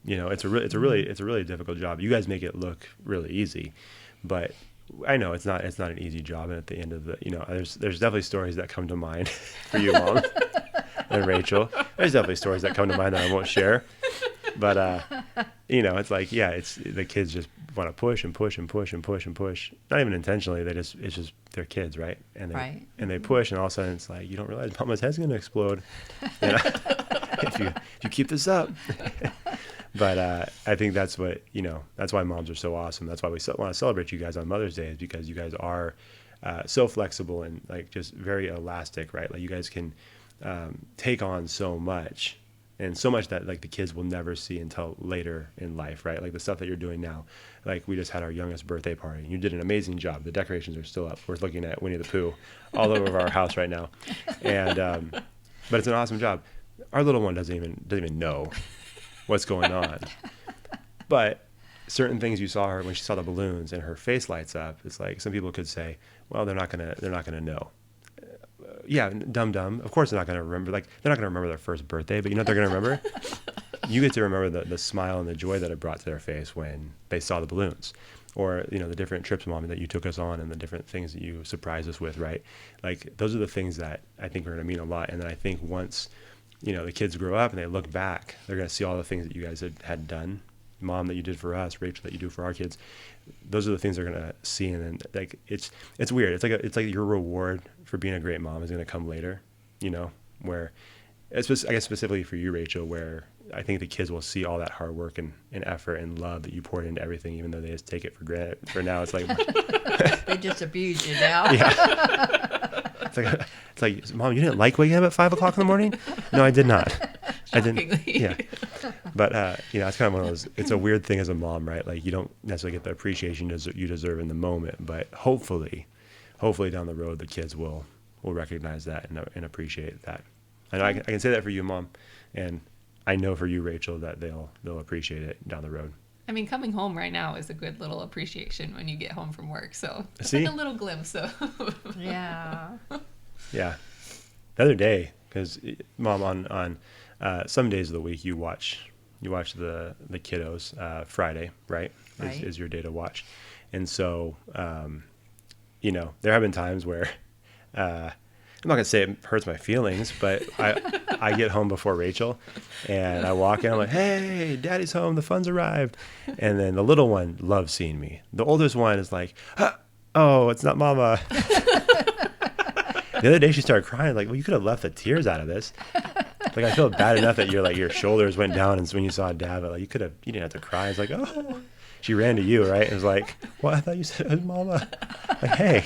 It's a really difficult job. You guys make it look really easy, but I know it's not an easy job. And at the end of there's definitely stories that come to mind for you, Mom, and Rachel. There's definitely stories that come to mind that I won't share. But it's like, yeah, it's the kids just want to push and push and push and push and push. Not even intentionally. It's just they're kids, right? And they push, and all of a sudden it's like, you don't realize Mama's head's gonna explode if you keep this up. But I think that's what that's why moms are so awesome. That's why we want to celebrate you guys on Mother's Day, is because you guys are so flexible and like just very elastic, right? Like you guys can take on so much. And so much that like the kids will never see until later in life, right? Like the stuff that you're doing now. Like we just had our youngest birthday party, and you did an amazing job. The decorations are still up. We're looking at Winnie the Pooh all over our house right now, and but it's an awesome job. Our little one doesn't even know what's going on, but certain things you saw her when she saw the balloons and her face lights up. It's like some people could say, well, they're not gonna know. Yeah, dumb. Of course they're not going to remember. Like, they're not going to remember their first birthday, but you know what they're going to remember? You get to remember the smile and the joy that it brought to their face when they saw the balloons, or the different trips, Mommy, that you took us on, and the different things that you surprised us with, right? Like, those are the things that I think are going to mean a lot. And then I think once the kids grow up and they look back, they're going to see all the things that you guys had done. Mom, that you did for us, Rachel, that you do for our kids. Those are the things they're gonna see, and then like it's weird. It's like your reward for being a great mom is gonna come later, where it's just, I guess specifically for you, Rachel, where I think the kids will see all that hard work and effort and love that you poured into everything, even though they just take it for granted. For now, it's like
they just abuse you now.
Yeah. It's like, Mom, you didn't like waking up at 5 o'clock in the morning? No, I did not. I didn't. Yeah. But it's kind of one of those. It's a weird thing as a mom, right? Like you don't necessarily get the appreciation you deserve in the moment, but hopefully down the road the kids will recognize that and appreciate that. And I can say that for you, Mom, and I know for you, Rachel, that they'll appreciate it down the road.
I mean, coming home right now is a good little appreciation when you get home from work. So it's
See?
like a little glimpse of.
Yeah.
Yeah. The other day, because Mom, on some days of the week you watch the kiddos. Friday, right? Is your day to watch, and so there have been times where I'm not gonna say it hurts my feelings, but I get home before Rachel, and I walk in. I'm like, "Hey, Daddy's home. The fun's arrived." And then the little one loves seeing me. The oldest one is like, "Oh, it's not Mama." The other day she started crying. Like, well, you could have left the tears out of this. Like, I feel bad enough that your shoulders went down, and when you saw Dad, but like you didn't have to cry. It's like, oh, she ran to you, right? It was like, well, I thought you said it was Mama. Like, hey.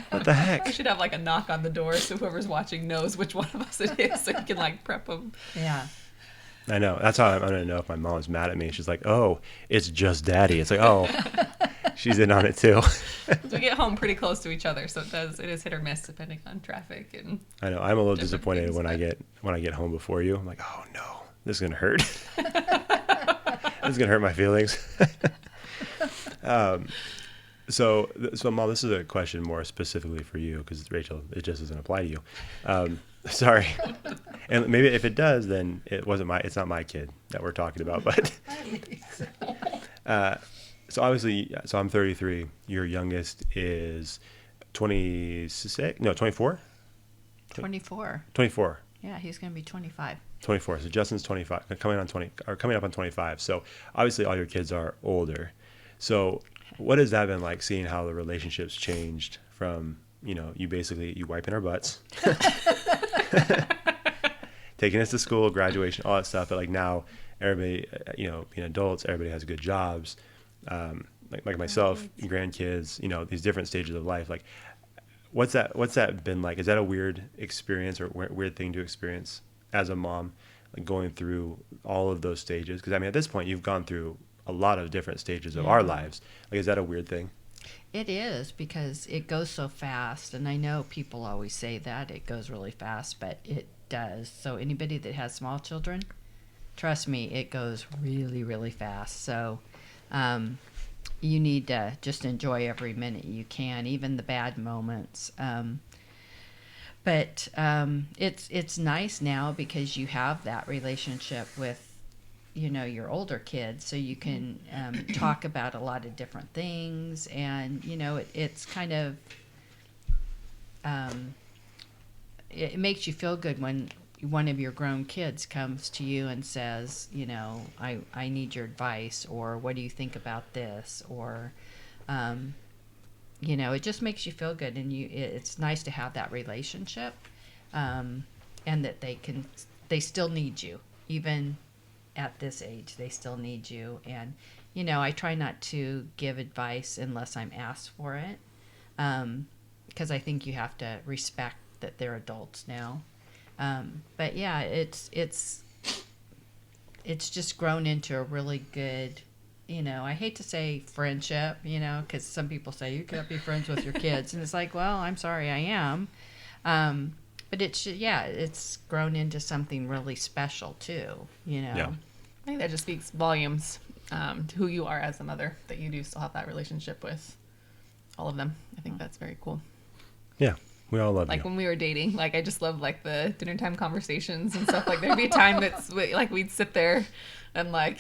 What the heck?
I should have like a knock on the door so whoever's watching knows which one of us it is, so you can like prep them.
Yeah.
I know. That's how I'm gonna know if my mom's mad at me. She's like, "Oh, it's just Daddy." It's like, "Oh, she's in on it too."
We get home pretty close to each other, so it is hit or miss depending on traffic and.
I know. I'm a little disappointed when I get home before you. I'm like, "Oh no, this is gonna hurt. This is gonna hurt my feelings." So, Mom, this is a question more specifically for you, because Rachel, it just doesn't apply to you. Sorry, and maybe if it does, then it's not my kid that we're talking about. But so obviously, I'm 33. Your youngest is 26. No, 24.
24.
24.
Yeah, he's gonna be 25.
24. So Justin's 25, coming up on 25. So obviously, all your kids are older. So what has that been like, seeing how the relationships changed from, you wiping our butts, taking us to school, graduation, all that stuff. But like now, everybody, being adults, everybody has good jobs. Like myself, grandkids, these different stages of life. Like, what's that been like? Is that a weird experience or weird thing to experience as a mom, like going through all of those stages? Because I mean, at this point, you've gone through a lot of different stages of our lives. Like, is that a weird thing?
It is, because it goes so fast, and I know people always say that it goes really fast, but it does. So anybody that has small children, trust me, it goes really, really fast. So you need to just enjoy every minute you can, even the bad moments. But it's nice now because you have that relationship with, your older kids, so you can talk about a lot of different things, and it's kind of it makes you feel good when one of your grown kids comes to you and says, I need your advice, or what do you think about this, or it just makes you feel good, and it's nice to have that relationship, and that they still need you, even at this age, they still need you. And I try not to give advice unless I'm asked for it, because I think you have to respect that they're adults now. But yeah, it's just grown into a really good, I hate to say friendship, because some people say you can't be friends with your kids, and it's like, well, I'm sorry, I am. But it's grown into something really special too,
Yeah.
I think that just speaks volumes to who you are as a mother, that you do still have that relationship with all of them. I think that's very cool.
Yeah. We all love
Like
you.
when we were dating, like I just loved like the dinner time conversations and stuff. Like there'd be a time that's like we'd sit there and like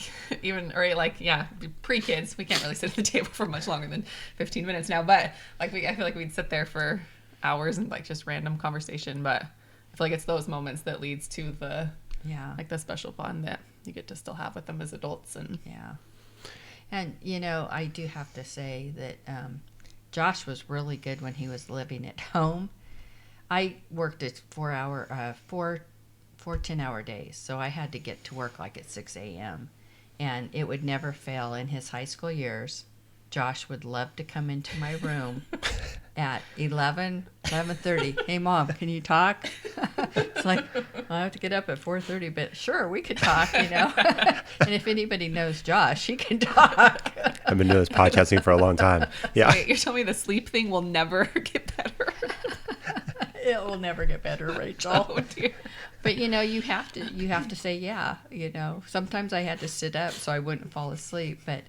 pre-kids, we can't really sit at the table for much longer than 15 minutes now, but like I feel like we'd sit there for hours and like just random conversation. But I feel like it's those moments that leads to the special bond that you get to still have with them as adults. And
and I do have to say that Josh was really good when he was living at home. I worked at 4 10-hour days, so I had to get to work like at 6 a.m. And it would never fail in his high school years. Josh would love to come into my room at 11:30. Hey, Mom, can you talk? It's like, I have to get up at 4:30, but sure, we could talk, And if anybody knows Josh, he can talk.
I've been doing this podcasting for a long time. Yeah.
Wait, you're telling me the sleep thing will never get better?
It will never get better, Rachel.
Oh, dear.
But you have to say yeah. Sometimes I had to sit up so I wouldn't fall asleep, but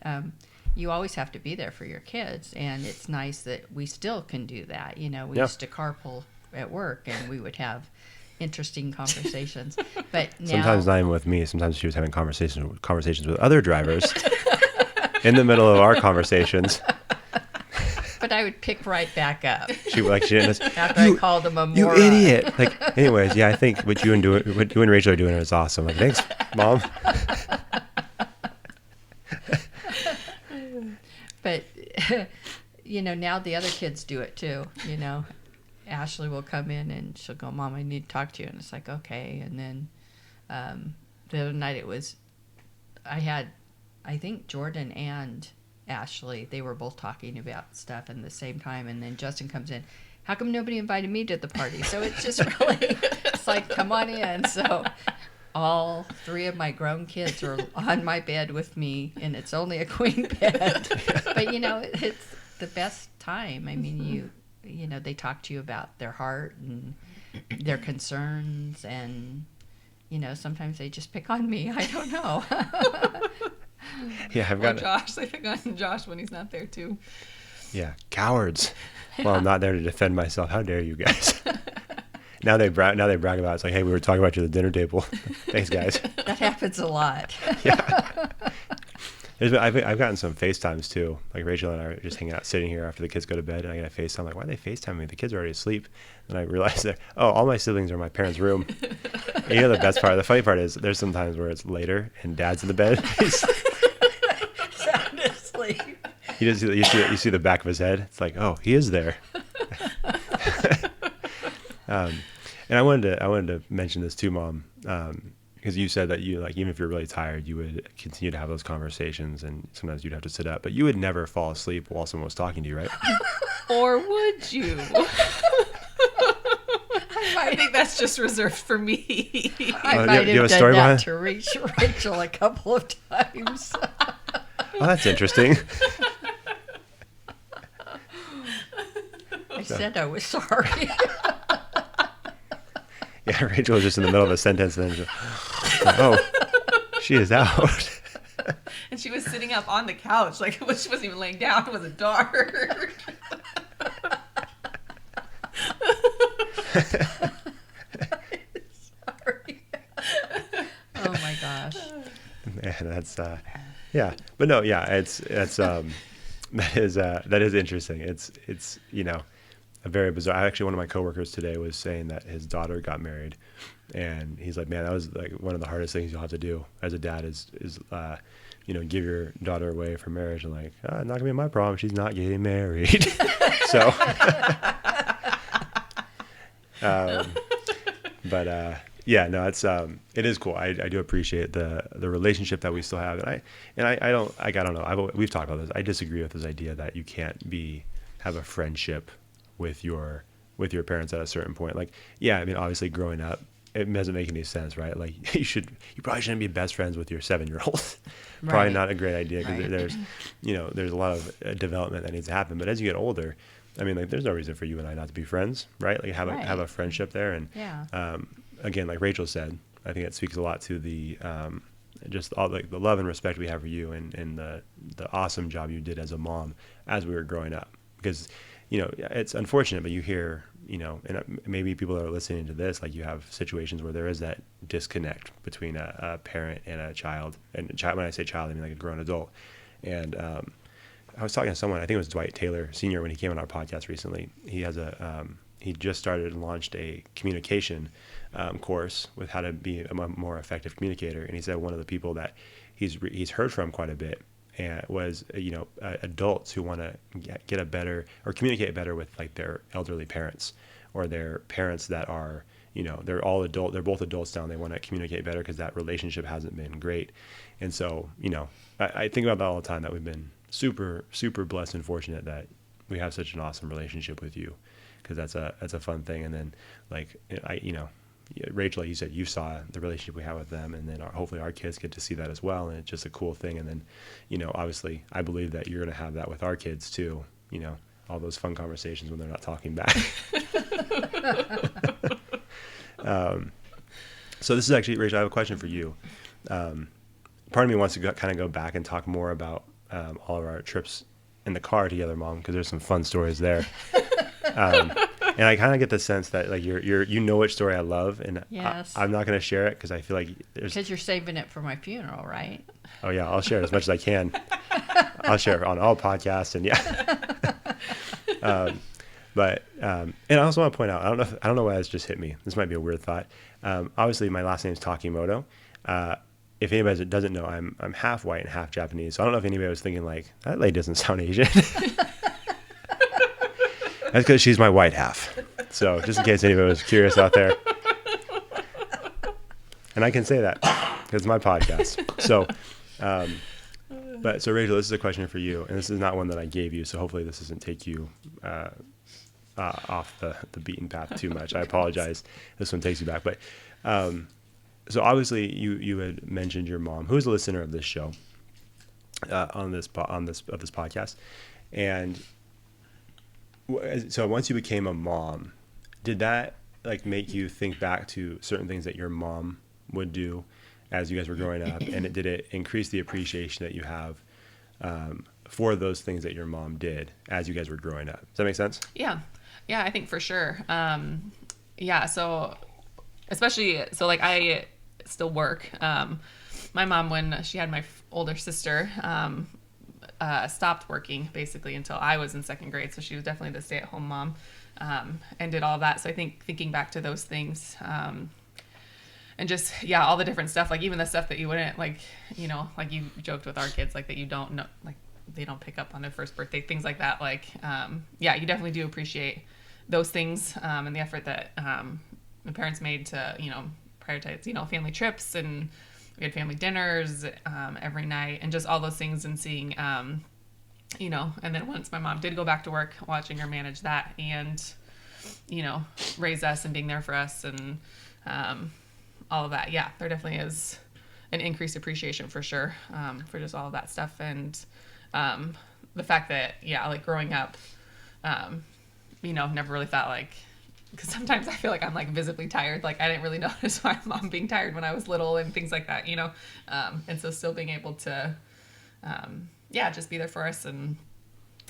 you always have to be there for your kids, and it's nice that we still can do that. We used to carpool at work, and we would have interesting conversations. But now,
Sometimes not even with me. Sometimes she was having conversations with other drivers in the middle of our conversations.
But I would pick right back up
She didn't.
after I called them a
You
moron.
idiot! Like, anyways, yeah, I think what you and Rachel are doing is awesome. Like, thanks, Mom.
But now the other kids do it too. Ashley will come in and she'll go, Mom, I need to talk to you, and it's like, okay. And then the other night I think Jordan and Ashley, they were both talking about stuff at the same time, and then Justin comes in. How come nobody invited me to the party? So it's just really, it's like, come on in. So all 3 of my grown kids are on my bed with me, and it's only a queen bed. But it's the best time. I mean, they talk to you about their heart and their concerns, and sometimes they just pick on me. I don't know.
Yeah, I've
Or
got
Josh. They pick on Josh when he's not there too.
Yeah, cowards. Well, I'm not there to defend myself. How dare you guys? Now they brag about it. It's like, hey, we were talking about you at the dinner table. Thanks, guys.
That happens a lot.
Yeah. I've gotten some FaceTimes too. Like Rachel and I are just hanging out, sitting here after the kids go to bed, and I get a FaceTime. I'm like, why are they FaceTiming me? The kids are already asleep. And I realized that, all my siblings are in my parents' room. And the best part, the funny part is there's some times where it's later and Dad's in the bed.
Sound asleep.
You see the back of his head. It's like, oh, he is there. And I wanted to mention this too, Mom, because you said that you, like, even if you're really tired, you would continue to have those conversations, and sometimes you'd have to sit up, but you would never fall asleep while someone was talking to you, right?
Or would you? I think that's just reserved for me.
I
do
might
you have
have
a story
done
behind
that to Rachel a couple of times.
Oh, that's interesting.
I said I was sorry.
Yeah, Rachel was just in the middle of a sentence, and then she's like, oh, she is out.
And she was sitting up on the couch, like she wasn't even laying down. It was dark.
Sorry. Oh my gosh.
Man, that's yeah. But no, yeah, that is interesting. It's a very bizarre. Actually, one of my coworkers today was saying that his daughter got married, and he's like, man, that was like one of the hardest things you'll have to do as a dad is give your daughter away for marriage. And like, not gonna be my problem. She's not getting married. So, yeah, no, it is cool. I do appreciate the relationship that we still have, and I don't know. We've talked about this. I disagree with this idea that you can't have a friendship with your parents at a certain point. Like, yeah, I mean, obviously growing up, it doesn't make any sense, right? Like you probably shouldn't be best friends with your 7-year-old. Probably
Right.
not a great idea because
Right.
there's a lot of development that needs to happen. But as you get older, I mean, like there's no reason for you and I not to be friends, right? Like have
Right.
a friendship there. And
Yeah.
again, like Rachel said, I think it speaks a lot to the just all the love and respect we have for you and the awesome job you did as a mom as we were growing up. Because it's unfortunate, but you hear, and maybe people that are listening to this, like you have situations where there is that disconnect between a parent and a child. And when I say child, I mean like a grown adult. And I was talking to someone, I think it was Dwight Taylor Sr. when he came on our podcast recently. He has he just started and launched a communication course with how to be a more effective communicator. And he said one of the people that he's heard from quite a bit and was adults who want to get a better or communicate better with like their elderly parents or their parents that are they're both adults now and they want to communicate better because that relationship hasn't been great. And so I think about that all the time, that we've been super super blessed and fortunate that we have such an awesome relationship with you, because that's a fun thing. And then like Rachel, like you said, you saw the relationship we have with them, and then hopefully our kids get to see that as well, and it's just a cool thing. And then, obviously, I believe that you're going to have that with our kids too. All those fun conversations when they're not talking back. So this is actually, Rachel, I have a question for you. Part of me wants to kind of go back and talk more about all of our trips in the car together, Mom, because there's some fun stories there. And I kind of get the sense that like you which story I love, and
Yes.
I'm not going to share it because I feel like
Because you're saving it for my funeral, right?
Oh yeah, I'll share it as much as I can. I'll share it on all podcasts, and and I also want to point out, I don't know why this just hit me. This might be a weird thought. Obviously, my last name is Takimoto. If anybody doesn't know, I'm half white and half Japanese. So I don't know if anybody was thinking like, that lady doesn't sound Asian. That's because she's my white half. So just in case anybody was curious out there. And I can say that because it's my podcast. So, so Rachel, this is a question for you. And this is not one that I gave you. So hopefully this doesn't take you off the beaten path too much. I apologize. This one takes you back. But so obviously you had mentioned your mom, who is a listener of this show, of this podcast. And so once you became a mom, did that like make you think back to certain things that your mom would do as you guys were growing up, and did it increase the appreciation that you have for those things that your mom did as you guys were growing up? Does that make sense?
Yeah, I think for sure. So especially, so like I still work. My mom, when she had my older sister, stopped working basically until I was in second grade. So she was definitely the stay-at-home mom, and did all that. So I think thinking back to those things, and just, all the different stuff, like even the stuff that you wouldn't like you joked with our kids, like that you don't know, like they don't pick up on their first birthday, things like that. Like, you definitely do appreciate those things, and the effort that, the parents made to, prioritize, family trips, and we had family dinners, every night, and just all those things, and seeing, and then once my mom did go back to work, watching her manage that and, raise us and being there for us and, all of that. Yeah, there definitely is an increased appreciation for sure, for just all of that stuff. And, the fact that, like growing up, never really thought like because sometimes I feel like I'm like visibly tired. Like I didn't really notice my mom being tired when I was little and things like that, you know? And so still being able to, just be there for us and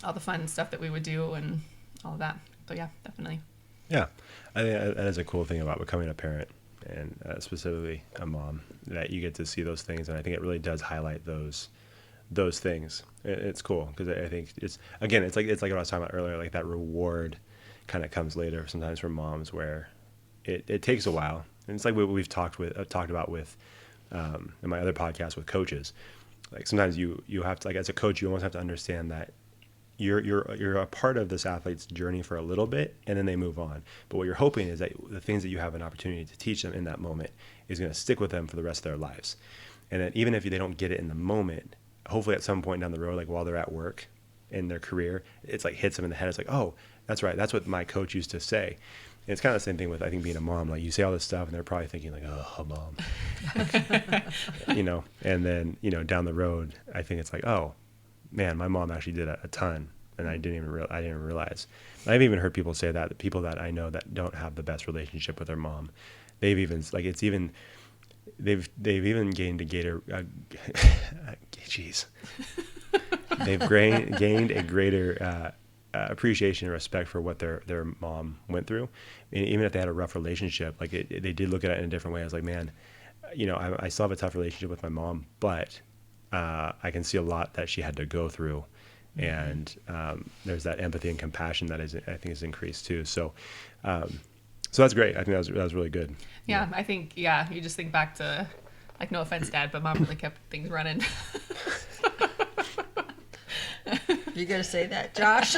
all the fun stuff that we would do and all of that. So yeah, definitely.
Yeah, I think that is a cool thing about becoming a parent, and specifically a mom, that you get to see those things, and I think it really does highlight those things. It's cool because I think it's like what I was talking about earlier, like that reward kind of comes later sometimes for moms, where it takes a while, and it's like what we've talked about with in my other podcast with coaches. Like sometimes you have to, like as a coach, you almost have to understand that you're a part of this athlete's journey for a little bit, and then they move on. But what you're hoping is that the things that you have an opportunity to teach them in that moment is going to stick with them for the rest of their lives. And that even if they don't get it in the moment, hopefully at some point down the road, like while they're at work in their career, it's like hits them in the head. It's like, oh, that's right. That's what my coach used to say. And it's kind of the same thing with, I think, being a mom. Like you say all this stuff and they're probably thinking like, oh, mom, and then, down the road, I think it's like, oh man, my mom actually did a ton, and I didn't even realize. I've even heard people say that people that I know that don't have the best relationship with their mom, they've even they've even gained a gained a greater appreciation and respect for what their mom went through, and even if they had a rough relationship, like they did look at it in a different way. I was like, man, I still have a tough relationship with my mom, but I can see a lot that she had to go through, and there's that empathy and compassion that I think is increased too. So that's great. I think that was really good.
Yeah, I think you just think back to, like, no offense, Dad, but Mom really kept things running.
You gonna say that, Josh?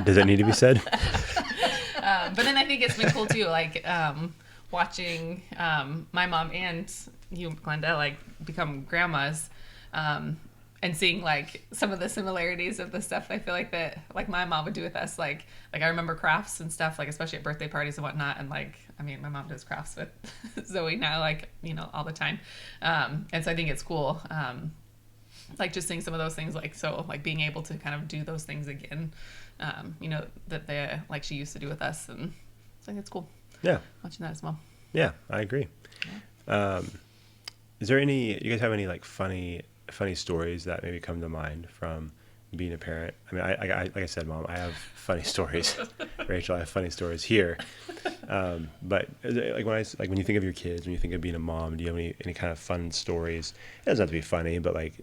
Does it need to be said?
But then I think it's been cool too, like watching my mom and you, Glenda, like become grandmas. And seeing like some of the similarities of the stuff I feel like that like my mom would do with us, like I remember crafts and stuff, like especially at birthday parties and whatnot, and like I mean my mom does crafts with Zoe now, like all the time, and so I think it's cool, like just seeing some of those things, like so like being able to kind of do those things again, that they like she used to do with us, and so I think it's cool.
Yeah,
watching that as well.
Yeah, I agree. Yeah. Is there you guys have any like funny stories that maybe come to mind from being a parent? I mean, I like I said, Mom, I have funny stories. Rachel, I have funny stories here. But like when you think of your kids, when you think of being a mom, do you have any kind of fun stories? It doesn't have to be funny, but like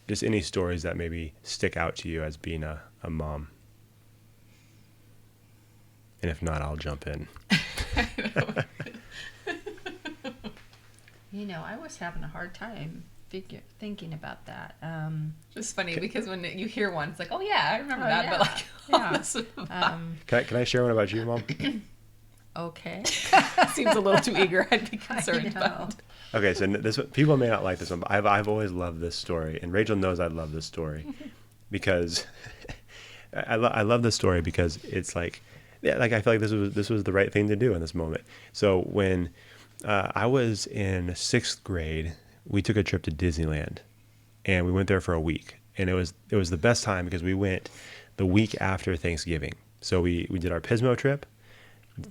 just any stories that maybe stick out to you as being a mom. And if not, I'll jump in.
I was having a hard time thinking about that.
Just funny because when you hear one, it's like, oh yeah, I remember that.
Yeah.
But like,
can I share one about you, Mom?
Okay.
Seems a little too eager. I'd be concerned about.
Okay, so this one, people may not like this one, but I've always loved this story, and Rachel knows I love this story because I love this story because it's like, yeah, like I feel like this was the right thing to do in this moment. So when I was in 6th grade, we took a trip to Disneyland, and we went there for a week, and it was the best time because we went the week after Thanksgiving. So we did our Pismo trip,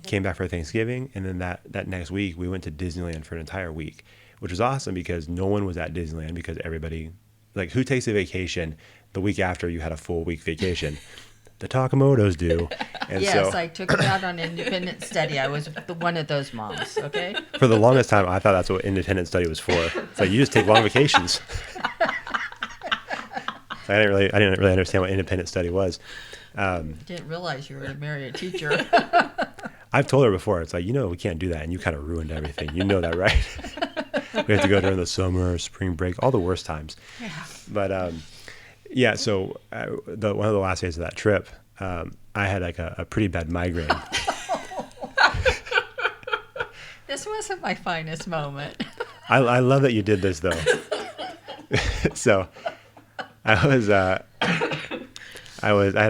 came back for Thanksgiving, and then that next week we went to Disneyland for an entire week, which was awesome because no one was at Disneyland because everybody, like, who takes a vacation the week after you had a full week vacation? The Takimotos do. And
yes, I took it out on independent study. I was one of those moms, okay?
For the longest time, I thought that's what independent study was for. It's like, you just take long vacations. I didn't really understand what independent study was.
Didn't realize you were going to marry a teacher.
I've told her before, it's like, we can't do that, and you kind of ruined everything. You know that, right? We have to go during the summer, spring break, all the worst times.
Yeah.
But yeah, so one of the last days of that trip, I had like a pretty bad migraine.
This wasn't my finest moment.
I love that you did this though. So I had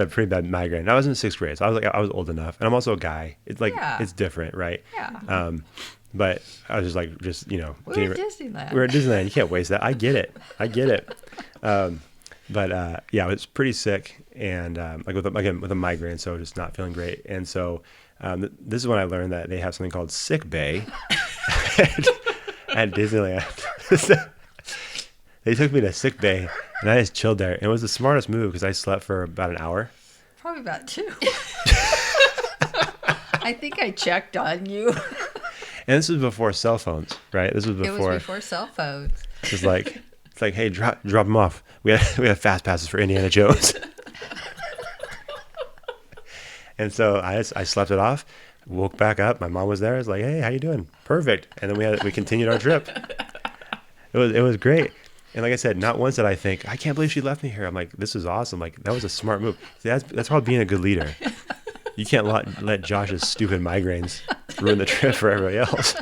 a pretty bad migraine. I was in 6th grade, so I was old enough, and I'm also a guy. It's like It's different, right?
Yeah.
But I was just
we were at Disneyland.
We were at Disneyland. You can't waste that. I get it. But yeah, I was pretty sick, and like with a migraine, so just not feeling great. And so this is when I learned that they have something called sick bay at Disneyland. They took me to sick bay, and I just chilled there. And it was the smartest move because I slept for about an hour.
Probably about 2. I think I checked on you.
And this was before cell phones, right? This was
It
before.
was before cell phones.
It's like, hey, drop them off. We have fast passes for Indiana Jones. And so I slept it off, woke back up. My mom was there. I was like, hey, how you doing? Perfect. And then we continued our trip. It was great. And like I said, not once did I think, I can't believe she left me here. I'm like, this is awesome. Like, that was a smart move. See, that's called being a good leader. You can't let Josh's stupid migraines ruin the trip for everybody else.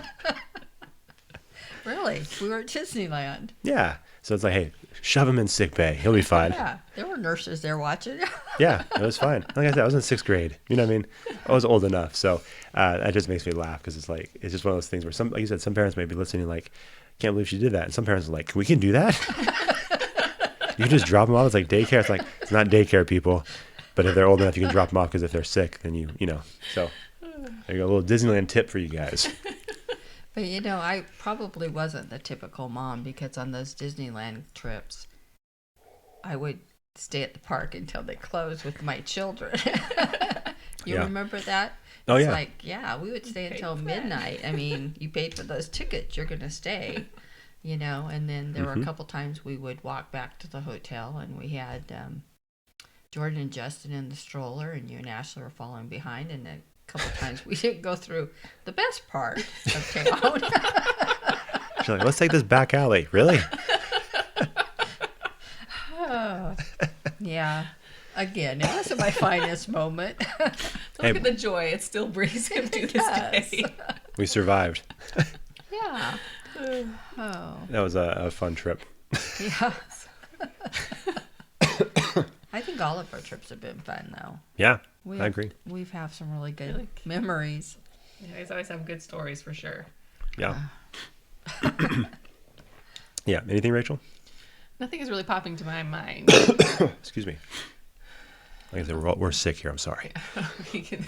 Really? We were at Disneyland.
Yeah. So it's like, hey, shove him in sick bay. He'll be fine.
Yeah. There were nurses there watching.
Yeah, it was fine. Like I said, I was in 6th grade. You know what I mean? I was old enough. So that just makes me laugh because it's just one of those things where like you said, some parents may be listening like, can't believe she did that. And some parents are like, we can do that? You can just drop them off. It's like daycare. It's like, it's not daycare, people. But if they're old enough, you can drop them off because if they're sick, then you know. So there you go, a little Disneyland tip for you guys.
But I probably wasn't the typical mom because on those Disneyland trips, I would stay at the park until they closed with my children. You remember that?
Oh,
it's
yeah.
like, yeah, we would stay until midnight. I mean, you paid for those tickets, you're going to stay, and then there were a couple times we would walk back to the hotel and we had Jordan and Justin in the stroller and you and Ashley were following behind, and a couple times we didn't go through the best part of town.
She's like, let's take this back alley. Really?
Oh, yeah. Again, it wasn't my finest moment.
Look at the joy it still brings him to this day.
We survived.
Yeah. Oh.
That was a fun trip.
Yeah. I think all of our trips have been fun, though.
Yeah, I agree.
We've had some really good memories.
You guys always have good stories for sure.
Yeah. Yeah. Anything, Rachel?
Nothing is really popping to my mind.
Excuse me. Like I said, we're sick here. I'm sorry.
We can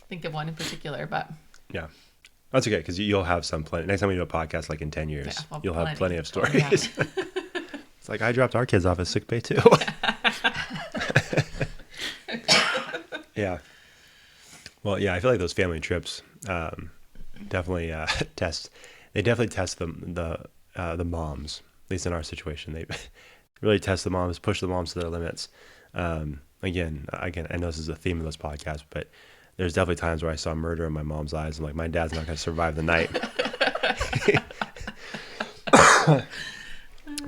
think of one in particular, but
Yeah. That's okay, because you'll have some plenty. Next time we do a podcast, like in 10 years,
well,
you'll have plenty of
Oh,
stories.
yeah.
It's like, I dropped our kids off at sick bay, too. Yeah. Well, yeah, I feel like those family trips definitely test the moms, at least in our situation. They really test the moms, push the moms to their limits. Again, I know this is a theme of this podcast, but there's definitely times where I saw murder in my mom's eyes. I'm like, my dad's not going to survive the night.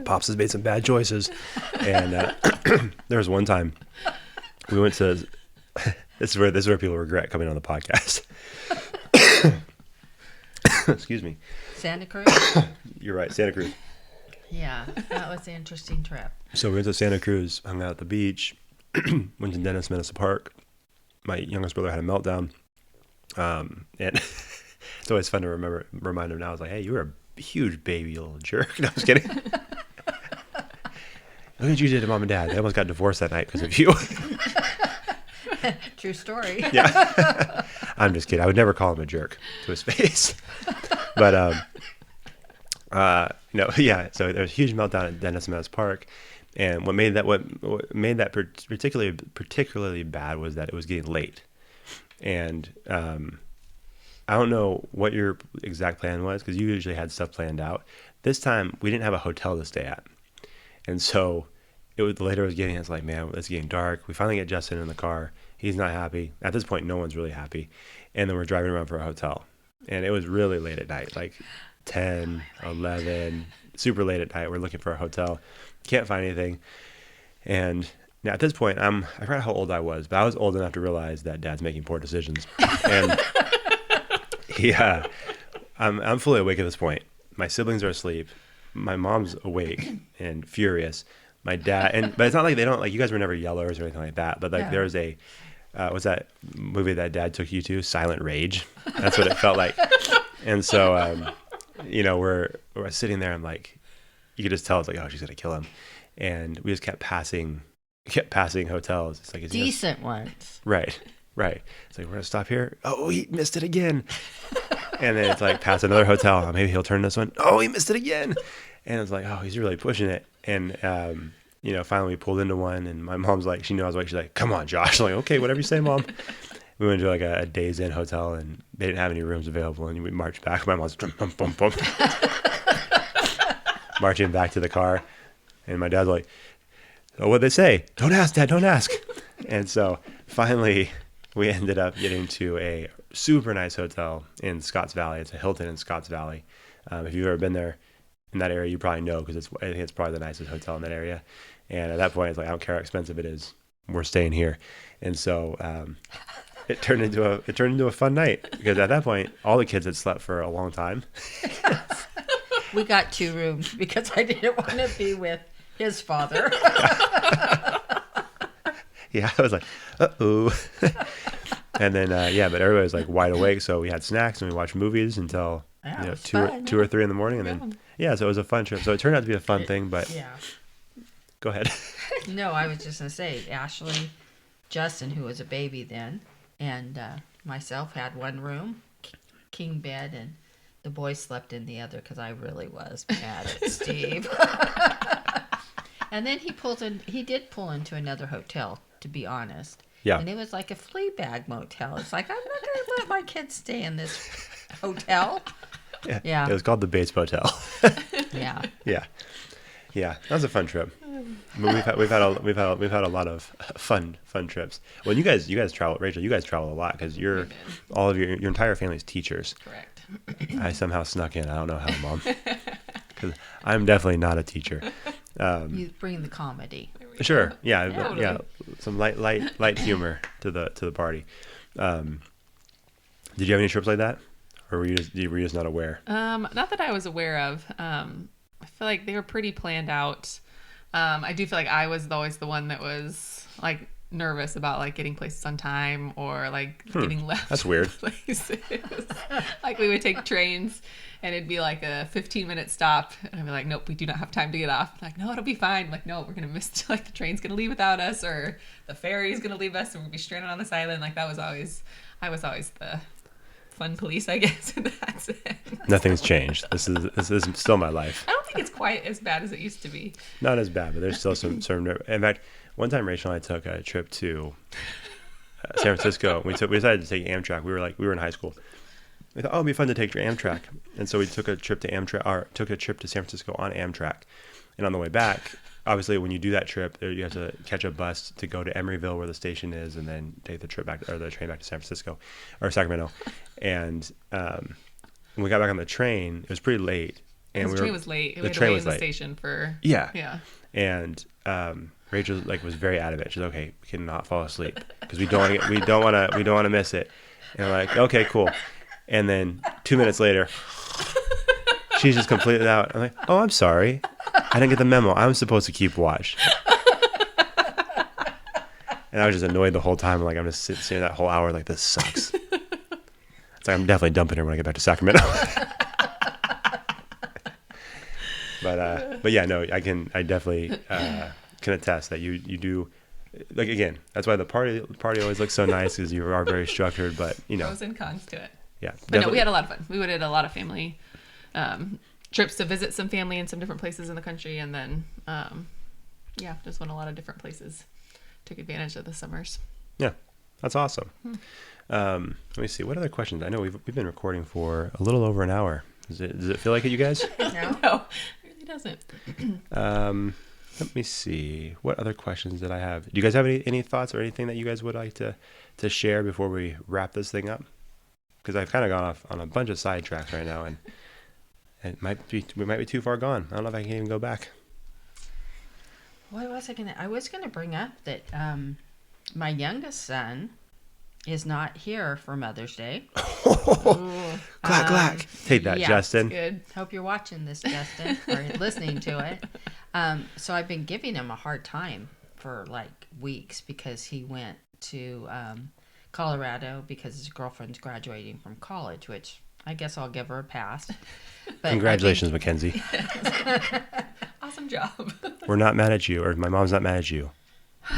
Pops has made some bad choices. And there was one time we went to, this is where people regret coming on the podcast. Excuse me.
Santa Cruz?
You're right, Santa Cruz.
Yeah, that was an interesting trip.
So we went to Santa Cruz, hung out at the beach, went to Dennis Menace Park. My youngest brother had a meltdown. And it's always fun to remind him now. I was like, hey, you were a huge baby, you little jerk. No, I was kidding. Look what you did to mom and dad. They almost got divorced that night because of you.
True story.
Yeah. I'm just kidding. I would never call him a jerk to his face. But, yeah. So there was a huge meltdown at Dennis Menace Park. And what made that particularly bad was that it was getting late. And I don't know what your exact plan was, because you usually had stuff planned out. This time we didn't have a hotel to stay at, and so later it was getting. It's like, man, it's getting dark. We finally get Justin in the car. He's not happy. At this point, no one's really happy. And then we're driving around for a hotel, and it was really late at night, like 10, 11, super late at night. We're looking for a hotel. Can't find anything. And now at this point, I forgot how old I was, but I was old enough to realize that Dad's making poor decisions. And yeah, I'm fully awake at this point. My siblings are asleep. My mom's awake and furious. My dad, but it's not like they don't, like, you guys were never yellers or anything like that. But like, there's a, what's that movie that Dad took you to? Silent Rage. That's what it felt like. And so, we're sitting there. I'm like, you could just tell it's like, oh, she's gonna kill him. and we just kept passing hotels. It's like,
Decent ones.
Right. It's like, we're gonna stop here. Oh, he missed it again. And then it's like, pass another hotel. Maybe he'll turn this one. Oh, he missed it again. And it's like, oh, he's really pushing it. And finally we pulled into one, and my mom's like, she knew I was awake. She's like, come on, Josh. I'm like, okay, whatever you say, Mom. We went to like a Days Inn hotel, and they didn't have any rooms available, and we marched back. My mom's marching back to the car, and my dad's like, oh, what'd they say? Don't ask, Dad, don't ask. And so finally we ended up getting to a super nice hotel in Scotts Valley. It's a Hilton in Scotts Valley. If you've ever been there in that area, you probably know, because I think it's probably the nicest hotel in that area. And at that point, it's like, I don't care how expensive it is, we're staying here. And so it turned into a fun night, because at that point, all the kids had slept for a long time.
We got 2 rooms because I didn't want to be with his father.
Yeah, I was like, uh-oh. And then, but everybody was like wide awake. So we had snacks and we watched movies until 2 or 3 in the morning. And then, so it was a fun trip. So it turned out to be a fun thing, but go ahead.
No, I was just going to say, Ashley, Justin, who was a baby then, and myself had 1 room, king bed, and the boys slept in the other, because I really was mad at Steve. And then he did pull into another hotel, to be honest.
Yeah.
And it was like a flea bag motel. It's like, I'm not going to let my kids stay in this hotel. Yeah.
It was called the Bates Motel.
Yeah.
Yeah. That was a fun trip. I mean, we've had a lot of fun trips. Well, you guys travel, Rachel. You guys travel a lot, because your entire family's teachers.
Correct.
I somehow snuck in. I don't know how, Mom. Because I'm definitely not a teacher.
You bring the comedy.
Sure. Yeah.
Totally.
Yeah. Some light humor to the party. Did you have any trips like that, or were you just not aware?
Not that I was aware of. I feel like they were pretty planned out. I do feel like I was always the one that was like nervous about like getting places on time, or like getting left.
That's weird.
Places. Like we would take trains, and it'd be like a 15-minute stop, and I'd be like, nope, we do not have time to get off. Like, no, it'll be fine. Like, no, we're gonna miss, like the train's gonna leave without us, or the ferry's gonna leave us, and we'll be stranded on this island. Like I was always the fun police, I guess, in that sense.
Nothing's changed. This is still my life.
I don't think it's quite as bad as it used to be.
Not as bad, but there's still some. In fact, one time Rachel and I took a trip to San Francisco. We decided to take Amtrak. We were in high school. We thought, it'd be fun to take Amtrak, and so we took a trip to San Francisco on Amtrak. And on the way back, obviously, when you do that trip, you have to catch a bus to go to Emeryville, where the station is, and then take the train back to San Francisco or Sacramento. And when we got back on the train, it was pretty late. And
the train was late.
The train was
in the
late.
station for
Yeah. And Rachel was very adamant. She's okay, we cannot fall asleep because we don't want to miss it. And I'm like, okay, cool. And then 2 minutes later, she's just completely out. I'm like, oh, I'm sorry. I didn't get the memo. I'm supposed to keep watch. And I was just annoyed the whole time. Like, I'm just sitting that whole hour like, this sucks. It's like, I'm definitely dumping her when I get back to Sacramento. But yeah, no, I definitely can attest that you do. Like, again, that's why the party always looks so nice, because you are very structured, but
pros and cons to it.
Yeah.
But no, we had a lot of fun. We did a lot of family trips to visit some family in some different places in the country, and then just went a lot of different places. Took advantage of the summers.
Yeah, that's awesome. Let me see, what other questions? I know we've been recording for a little over an hour. Does it feel like it, you guys?
No, it really doesn't.
Let me see, what other questions did I have? Do you guys have any thoughts or anything that you guys would like to share before we wrap this thing up? Because I've kind of gone off on a bunch of sidetracks right now, and we might be too far gone. I don't know if I can even go back.
What was I was gonna bring up that my youngest son is not here for Mother's Day.
Clack, clack. Take that,
yeah,
Justin.
Good.
Hope you're watching this, Justin, or listening to it. So I've been giving him a hard time for like weeks, because he went to Colorado because his girlfriend's graduating from college, which I guess I'll give her a pass. But
Congratulations, Mackenzie.
Awesome. awesome job.
We're not mad at you, or my mom's not mad at you,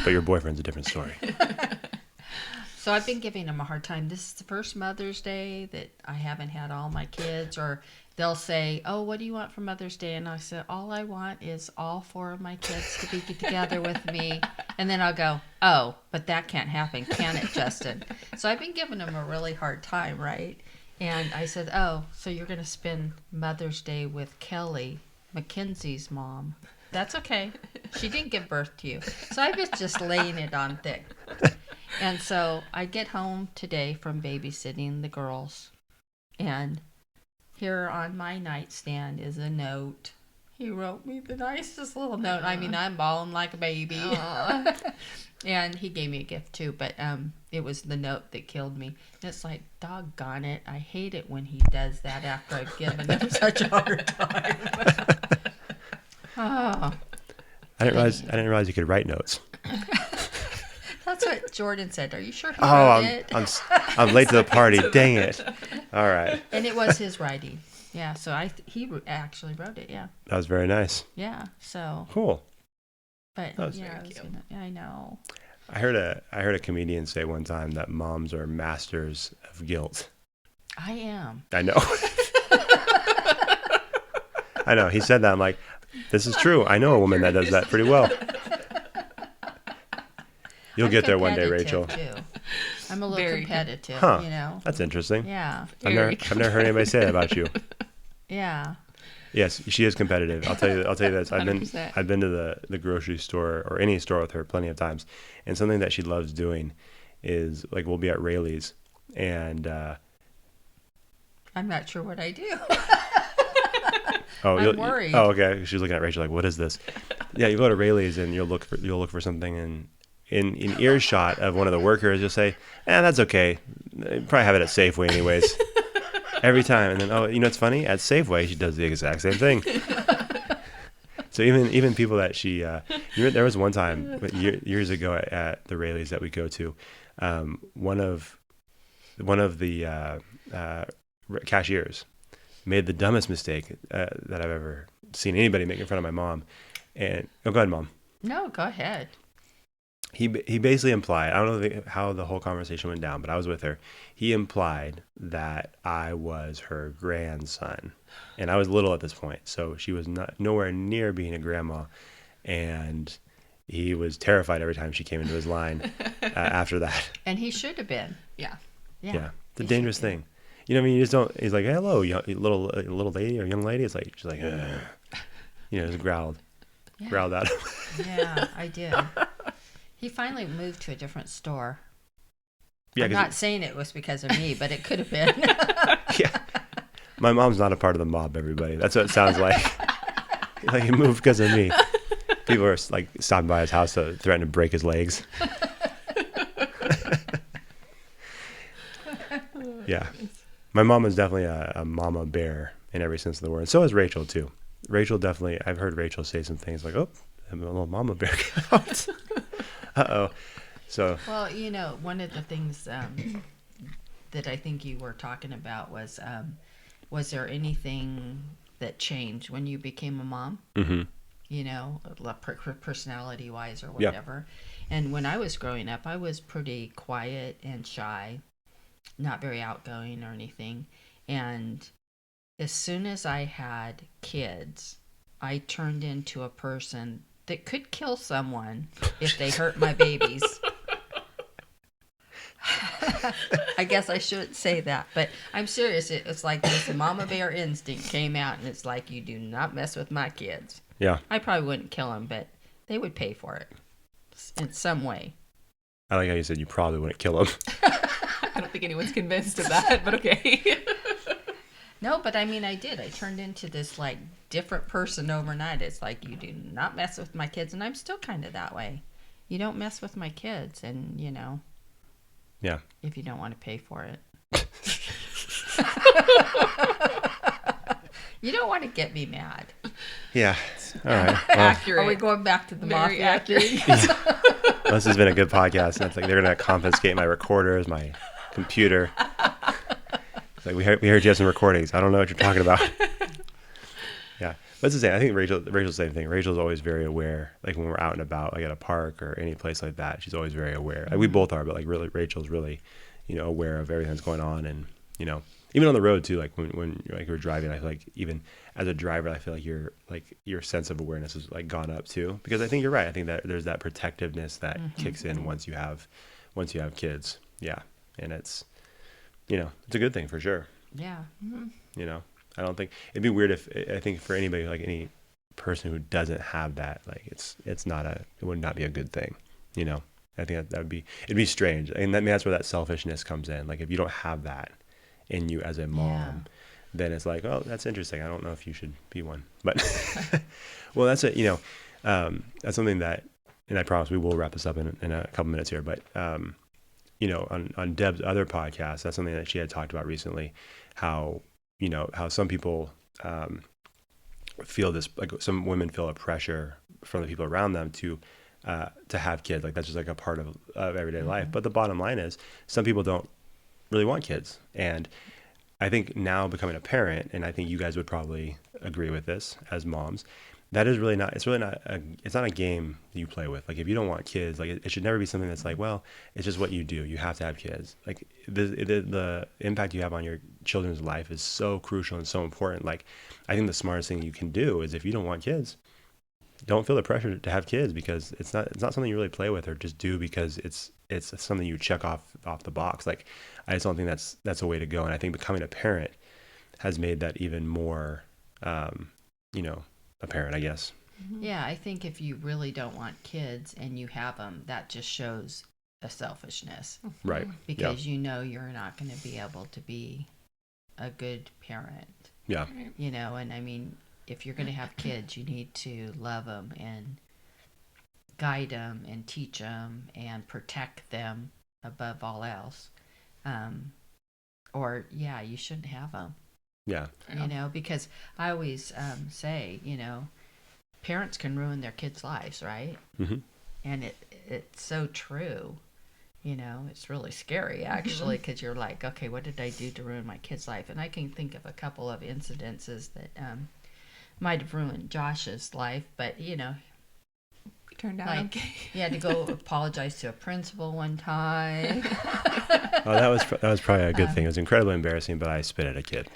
but your boyfriend's a different story.
So I've been giving them a hard time. This is the first Mother's Day that I haven't had all my kids, or they'll say, "Oh, what do you want for Mother's Day?" And I said, "All I want is all 4 of my kids to be together with me." And then I'll go, "Oh, but that can't happen, can it, Justin?" So I've been giving them a really hard time, right? And I said, "Oh, so you're going to spend Mother's Day with Kelly, Mackenzie's mom. That's okay. She didn't give birth to you." So I was just laying it on thick. And so I get home today from babysitting the girls, and here on my nightstand is a note. He wrote me the nicest little note. I mean, I'm bawling like a baby. And he gave me a gift too, but it was the note that killed me. And it's like, doggone it, I hate it when he does that after I've given him such a hard time. Oh.
I didn't realize you could write notes.
That's what Jordan said. Are you sure he wrote it?
I'm late to the party. Dang it. All right.
And it was his writing. Yeah, so he actually wrote it, yeah.
That was very nice.
Yeah, so.
Cool.
But,
That was
yeah,
very cute.
I know.
I heard a comedian say one time that moms are masters of guilt.
I am.
I know. I know. He said that. I'm like, this is true. I know a woman that does that pretty well. You'll get there one day, Rachel.
Too. I'm a little
Very
competitive,
Huh.
you know.
That's interesting.
Yeah.
I've never heard anybody say that about you.
Yeah.
Yes, she is competitive. I'll tell you this. I've
100%.
been to the grocery store or any store with her plenty of times, and something that she loves doing is like we'll be at Rayleigh's, and
I'm not sure what I do.
I'm
worried.
Oh, okay. She's looking at Rachel like, what is this? Yeah, you go to Rayleigh's and you'll look for something, and in earshot of one of the workers, you'll say, that's okay. They probably have it at Safeway anyways. Every time. And then, you know what's funny? At Safeway, she does the exact same thing. So even people that she, there was one time years ago at the Rayleigh's that we go to, one of the cashiers made the dumbest mistake that I've ever seen anybody make in front of my mom. And go ahead, Mom.
No, go ahead.
He basically implied, I don't know how the whole conversation went down, but I was with her. He implied that I was her grandson, and I was little at this point, so she was nowhere near being a grandma, and he was terrified every time she came into his line after that.
And he should have been.
Yeah.
Yeah, it's a dangerous thing. You know what I mean? You just don't. He's like, hello, little lady or young lady. It's like she's like, just growled at him.
Yeah, I did. He finally moved to a different store.
Yeah,
I'm not saying it was because of me, but it could have been.
Yeah. My mom's not a part of the mob, everybody. That's what it sounds like. Like he moved because of me. People are like stopping by his house to threaten to break his legs. Yeah. My mom is definitely a mama bear in every sense of the word. And so is Rachel, too. Rachel definitely, I've heard Rachel say some things like, oh, I'm a little mama bear out. Uh-oh. So.
Well, one of the things that I think you were talking about was there anything that changed when you became a mom?
Mm-hmm.
Personality-wise or whatever. Yeah. And when I was growing up, I was pretty quiet and shy, not very outgoing or anything. And as soon as I had kids, I turned into a person that could kill someone if they hurt my babies. I guess I shouldn't say that, but I'm serious. It's like this mama bear instinct came out, and it's like, you do not mess with my kids.
Yeah.
I probably wouldn't kill them, but they would pay for it in some way.
I like how you said you probably wouldn't kill them.
I don't think anyone's convinced of that, but okay.
No, but I mean, I did. I turned into this like different person overnight. It's like, you do not mess with my kids, and I'm still kind of that way. You don't mess with my kids, and
Yeah.
if you don't want to pay for it. You don't want to get me mad.
Yeah. All right. Well,
Accurate.
Are we going back to the
Very
mafia?
accurate.
this has been a good podcast. And it's like they're gonna confiscate my recorders, my computer. It's like we heard you have some recordings. I don't know what you're talking about. Yeah. But it's the same. I think Rachel's the same thing. Rachel's always very aware. Like when we're out and about, like at a park or any place like that, she's always very aware. Like we both are, but like really, Rachel's really, aware of everything that's going on, and even on the road too. Like when like we're driving, I feel like even as a driver, I feel like your sense of awareness has like gone up too. Because I think you're right. I think that there's that protectiveness that kicks in once you have kids. Yeah, and it's it's a good thing for sure.
Yeah.
I don't think it'd be weird if I think for anybody, like any person who doesn't have that, like it would not be a good thing. I think that would be, it'd be strange. And that's where that selfishness comes in. Like if you don't have that in you as a mom, then it's like, oh, that's interesting. I don't know if you should be one, but well, that's it. That's something that, and I promise we will wrap this up in a couple minutes here, but on Deb's other podcast, that's something that she had talked about recently, how some people feel this, like some women feel a pressure from the people around them to have kids. Like that's just like a part of everyday life. But the bottom line is some people don't really want kids. And I think now becoming a parent, and I think you guys would probably agree with this as moms, that is really not, it's not a game you play with. Like if you don't want kids, like it should never be something that's like, well, it's just what you do. You have to have kids. Like the impact you have on your children's life is so crucial and so important. Like I think the smartest thing you can do is if you don't want kids, don't feel the pressure to have kids, because it's not something you really play with or just do because it's something you check off the box. Like I just don't think that's a way to go. And I think becoming a parent has made that even more, apparent, I guess.
Yeah, I think if you really don't want kids and you have them, that just shows a selfishness.
Right.
Because you're not going to be able to be a good parent.
Yeah.
And I mean, if you're going to have kids, you need to love them and guide them and teach them and protect them above all else. You shouldn't have them.
Yeah.
Because I always say, parents can ruin their kids' lives, right? Mm-hmm. And it's so true. It's really scary, actually, because you're like, okay, what did I do to ruin my kid's life? And I can think of a couple of incidences that might have ruined Josh's life, but,
turned out
like,
okay.
He had to go apologize to a principal one time.
Oh, that was probably a good thing. It was incredibly embarrassing, but I spit at a kid.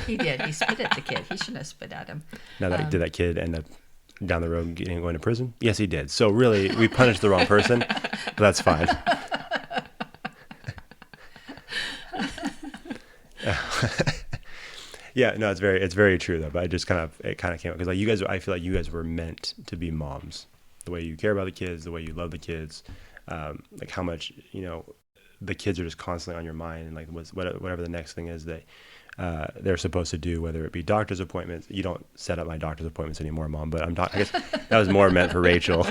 He did. He spit at the kid. He shouldn't have spit at him.
Now, did that kid end up down the road going to prison? Yes, he did. So really, we punished the wrong person, but that's fine. Yeah, no, it's very true though. But it kind of came up because like you guys, I feel like you guys were meant to be moms. The way you care about the kids, the way you love the kids, like how much the kids are just constantly on your mind, and like whatever the next thing is that they're supposed to do, whether it be doctor's appointments. You don't set up my doctor's appointments anymore, Mom, but I guess that was more meant for Rachel.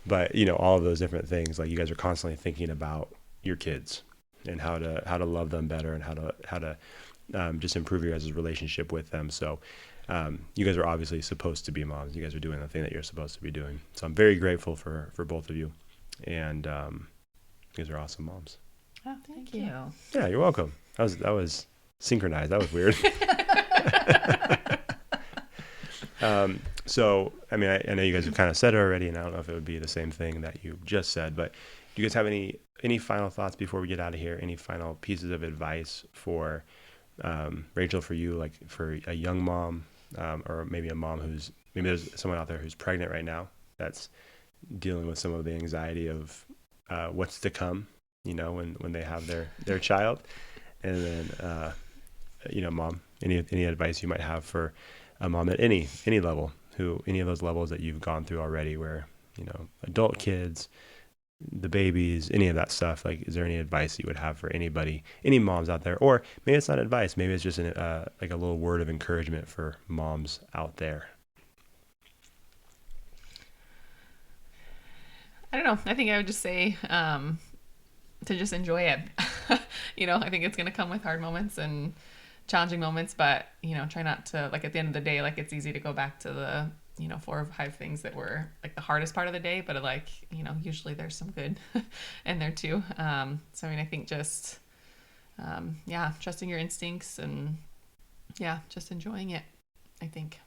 But all of those different things, like you guys are constantly thinking about your kids and how to love them better and how to just improve your guys' relationship with them. So you guys are obviously supposed to be moms. You guys are doing the thing that you're supposed to be doing. So I'm very grateful for both of you, and you guys are awesome moms.
Oh, thank you.
Yeah, you're welcome. That was synchronized. That was weird. So, I mean, I know you guys have kind of said it already, and I don't know if it would be the same thing that you just said, but do you guys have any final thoughts before we get out of here? Any final pieces of advice for Rachel, for you, like for a young mom, or maybe a mom maybe there's someone out there who's pregnant right now that's dealing with some of the anxiety of what's to come, when they have their child, and then mom, any advice you might have for a mom at any level, any of those levels that you've gone through already, where adult kids, the babies, any of that stuff. Like, is there any advice you would have for any moms out there? Or maybe it's not advice, maybe it's just like a little word of encouragement for moms out there.
I don't know. I think I would just say to just enjoy it. I think it's going to come with hard moments and challenging moments, but try not to, like, at the end of the day, like, it's easy to go back to the 4 or 5 things that were like the hardest part of the day, but like usually there's some good in there too. So I mean, I think just trusting your instincts and Yeah, just enjoying it, I think.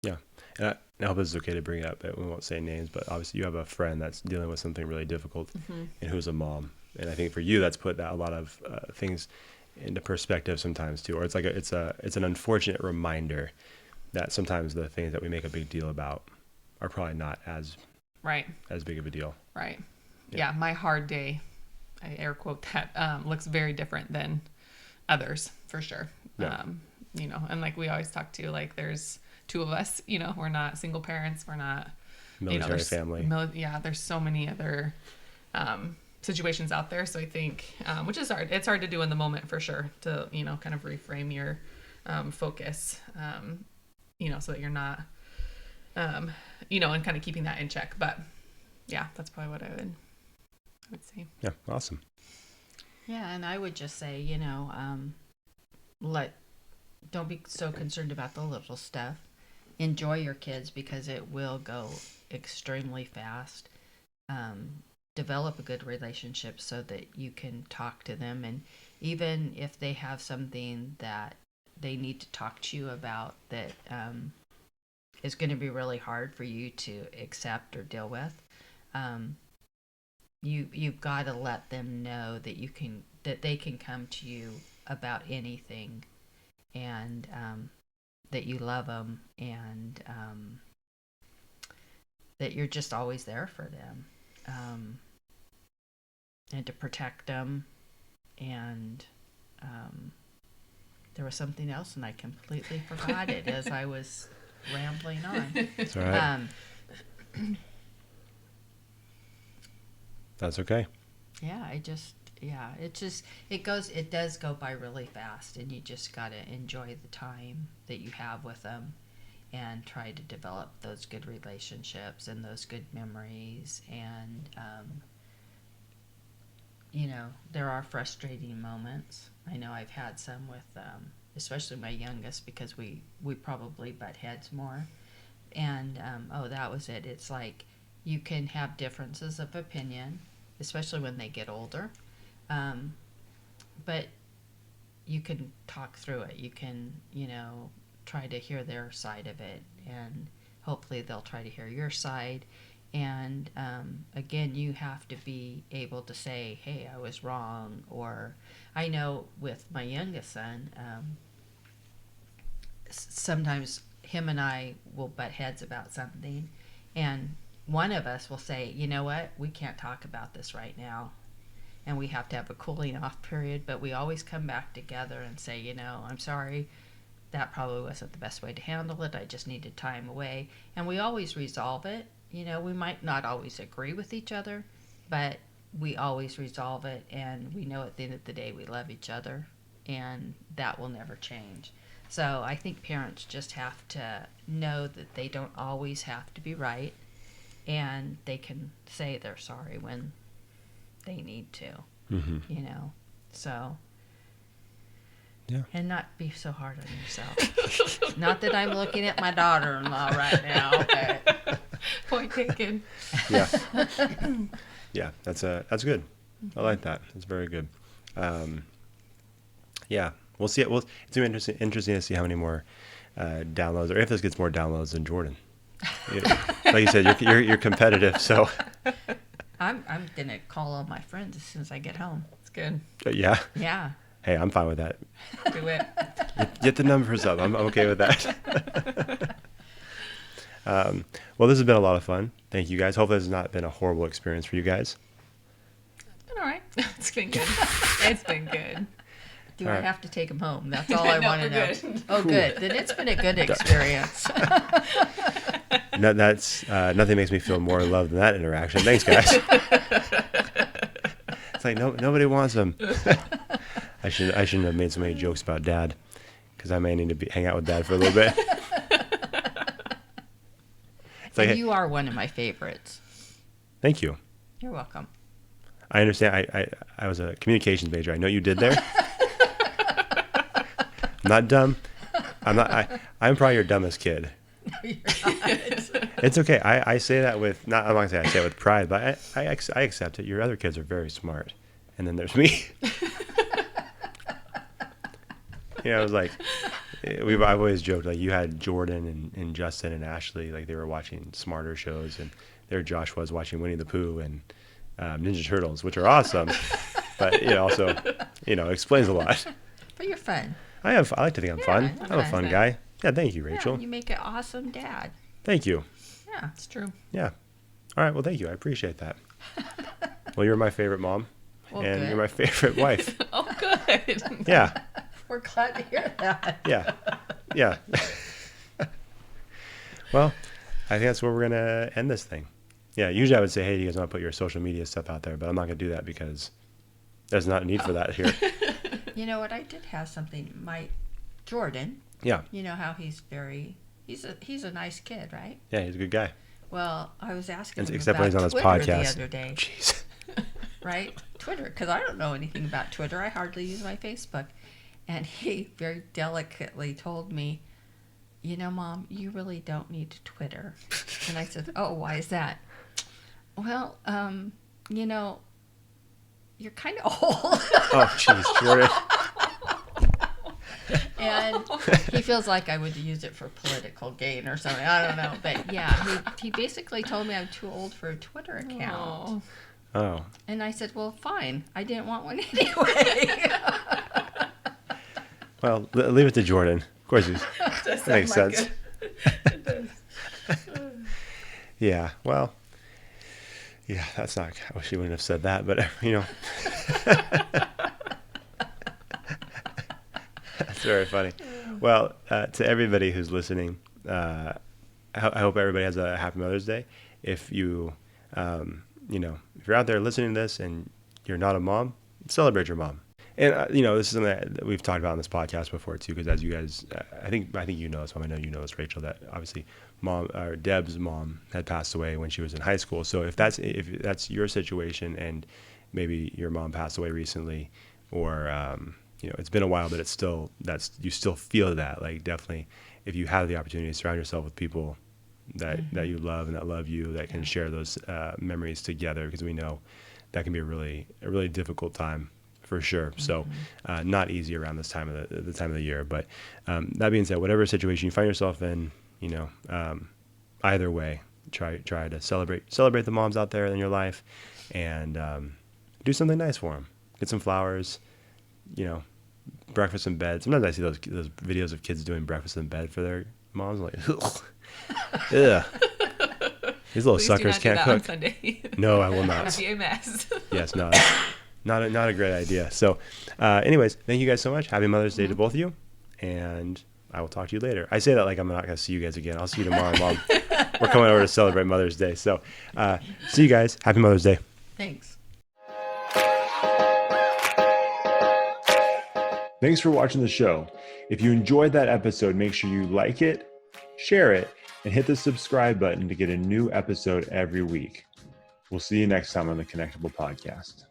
Yeah. And I hope this is okay to bring up, but we won't say names, but obviously you have a friend that's dealing with something really difficult and who's a mom. And I think for you, that's put a lot of things into perspective sometimes too. Or it's like it's an unfortunate reminder that sometimes the things that we make a big deal about are probably not as big of a deal.
Right. Yeah. My hard day, I air quote that, looks very different than others for sure.
Yeah.
You know, and like we always talk to, like there's two of us, you know, we're not single parents, we're not
Military family.
There's so many other situations out there. So I think, which is hard. It's hard to do in the moment for sure, to, you know, kind of reframe your focus, you know, so that you're not, you know, and kind of keeping that in check. But yeah, that's probably what I would say.
Yeah. Awesome.
Yeah, and I would just say, you know, don't be so concerned about the little stuff. Enjoy your kids because it will go extremely fast. Develop a good relationship so that you can talk to them, and even if they have something that they need to talk to you about that is going to be really hard for you to accept or deal with, you've got to let them know that they can come to you about anything, and that you love them, and that you're just always there for them, and to protect them. And there was something else, and I completely forgot it as I was rambling on.
That's all right. That's okay.
Yeah, it does go by really fast, and you just got to enjoy the time that you have with them and try to develop those good relationships and those good memories. And, you know, there are frustrating moments. I know I've had some with, especially my youngest, because we probably butt heads more. And, that was it. It's like you can have differences of opinion, especially when they get older. But you can talk through it. You can, you know, try to hear their side of it, and hopefully they'll try to hear your side. And again, you have to be able to say, hey, I was wrong. Or I know with my youngest son, sometimes him and I will butt heads about something, and one of us will say, you know what, we can't talk about this right now, and we have to have a cooling off period. But we always come back together and say, you know, I'm sorry, that probably wasn't the best way to handle it. I just needed time away. And we always resolve it. You know, we might not always agree with each other, but we always resolve it. And we know at the end of the day, we love each other, and that will never change. So I think parents just have to know that they don't always have to be right, and they can say they're sorry when they need to, you know, so.
Yeah.
And not be so hard on yourself. Not that I'm looking at my daughter-in-law right now, but.
Point taken.
Yeah. Yeah, that's good. I like that. It's very good. Yeah, we'll see it. It's gonna be interesting to see how many more downloads, or if this gets more downloads than Jordan. Like you said, you're competitive, so.
I'm gonna call all my friends as soon as I get home.
It's good.
Yeah.
Yeah.
Hey, I'm fine with that.
Do it.
Get the numbers up. I'm okay with that. Well, this has been a lot of fun. Thank you guys. Hopefully this has not been a horrible experience for you guys.
It's been all right. It's been good. It's been good.
Do
All
I
right.
have to take them home? That's all I
No,
want to
we're
know.
good.
Oh, good. Then it's been a good experience.
That's nothing makes me feel more loved than that interaction. Thanks, guys. It's like nobody wants them. I shouldn't have made so many jokes about Dad, because I may need to hang out with Dad for a little bit. It's like,
And you are one of my favorites.
Thank you.
You're welcome.
I understand. I was a communications major. I know you did there. I'm not dumb. I'm probably your dumbest kid.
No, you're not.
It's okay. I say that with I'm not gonna say I say it with pride, but I accept it. Your other kids are very smart, and then there's me. You know, I was like, I've always joked, like, you had Jordan and Justin and Ashley, like, they were watching smarter shows, and there Josh was watching Winnie the Pooh and Ninja Turtles, which are awesome, but also, explains a lot.
But you're fun.
I like to think I'm fun. I'm a fun guy. Yeah, thank you, Rachel.
Yeah, you make an awesome dad.
Thank you.
Yeah.
It's true.
Yeah. All right. Well, thank you. I appreciate that. Well, you're my favorite mom, and
good.
you're my favorite wife.
Oh, good.
Yeah.
We're glad to hear that.
Yeah. Yeah. Well, I think that's where we're going to end this thing. Yeah. Usually I would say, hey, do you guys want to put your social media stuff out there? But I'm not going to do that because there's not a need for that here.
You know what? I did have something. Jordan.
Yeah.
You know how he's a nice kid, right?
Yeah. He's a good guy.
Well, I was asking him
Except
about
when he's on this
Twitter
podcast.
the other day.
Jeez.
Right? Twitter, because I don't know anything about Twitter. I hardly use my Facebook. And he very delicately told me, Mom, you really don't need Twitter. And I said, oh, why is that? Well, you're kind of old.
Oh, jeez, Jordan.
And he feels like I would use it for political gain or something. I don't know. But yeah, he basically told me I'm too old for a Twitter account.
Oh.
And I said, well, fine. I didn't want one anyway.
Well, leave it to Jordan. Of course, that makes sense. Yeah, well, yeah, that's not, I wish he wouldn't have said that, but, That's very funny. Well, to everybody who's listening, I hope everybody has a happy Mother's Day. If you, if you're out there listening to this and you're not a mom, celebrate your mom. And, this is something that we've talked about on this podcast before too, because as you guys, I think you know this, Mom. I know you know this, Rachel, that obviously Deb's mom had passed away when she was in high school. So if that's your situation and maybe your mom passed away recently, or, it's been a while, but it's still, you still feel that, like, definitely if you have the opportunity to surround yourself with people that you love and that love you, that can share those memories together, because we know that can be a really difficult time for sure. So not easy around this time of the year. But that being said, whatever situation you find yourself in, either way, try to celebrate the moms out there in your life, and do something nice for them. Get some flowers, breakfast in bed. Sometimes I see those videos of kids doing breakfast in bed for their moms. I'm like, ugh. Ugh. These little
Please
suckers
do not
can't
do that
cook.
on Sunday.
No, I will not.
That'd be a mess.
Yes, no, not a great idea. So, anyways, thank you guys so much. Happy Mother's Day to both of you, and I will talk to you later. I say that like I'm not going to see you guys again. I'll see you tomorrow, Mom. We're coming over to celebrate Mother's Day. So, see you guys. Happy Mother's Day.
Thanks.
Thanks for watching the show. If you enjoyed that episode, make sure you like it, share it, and hit the subscribe button to get a new episode every week. We'll see you next time on the Connectable podcast.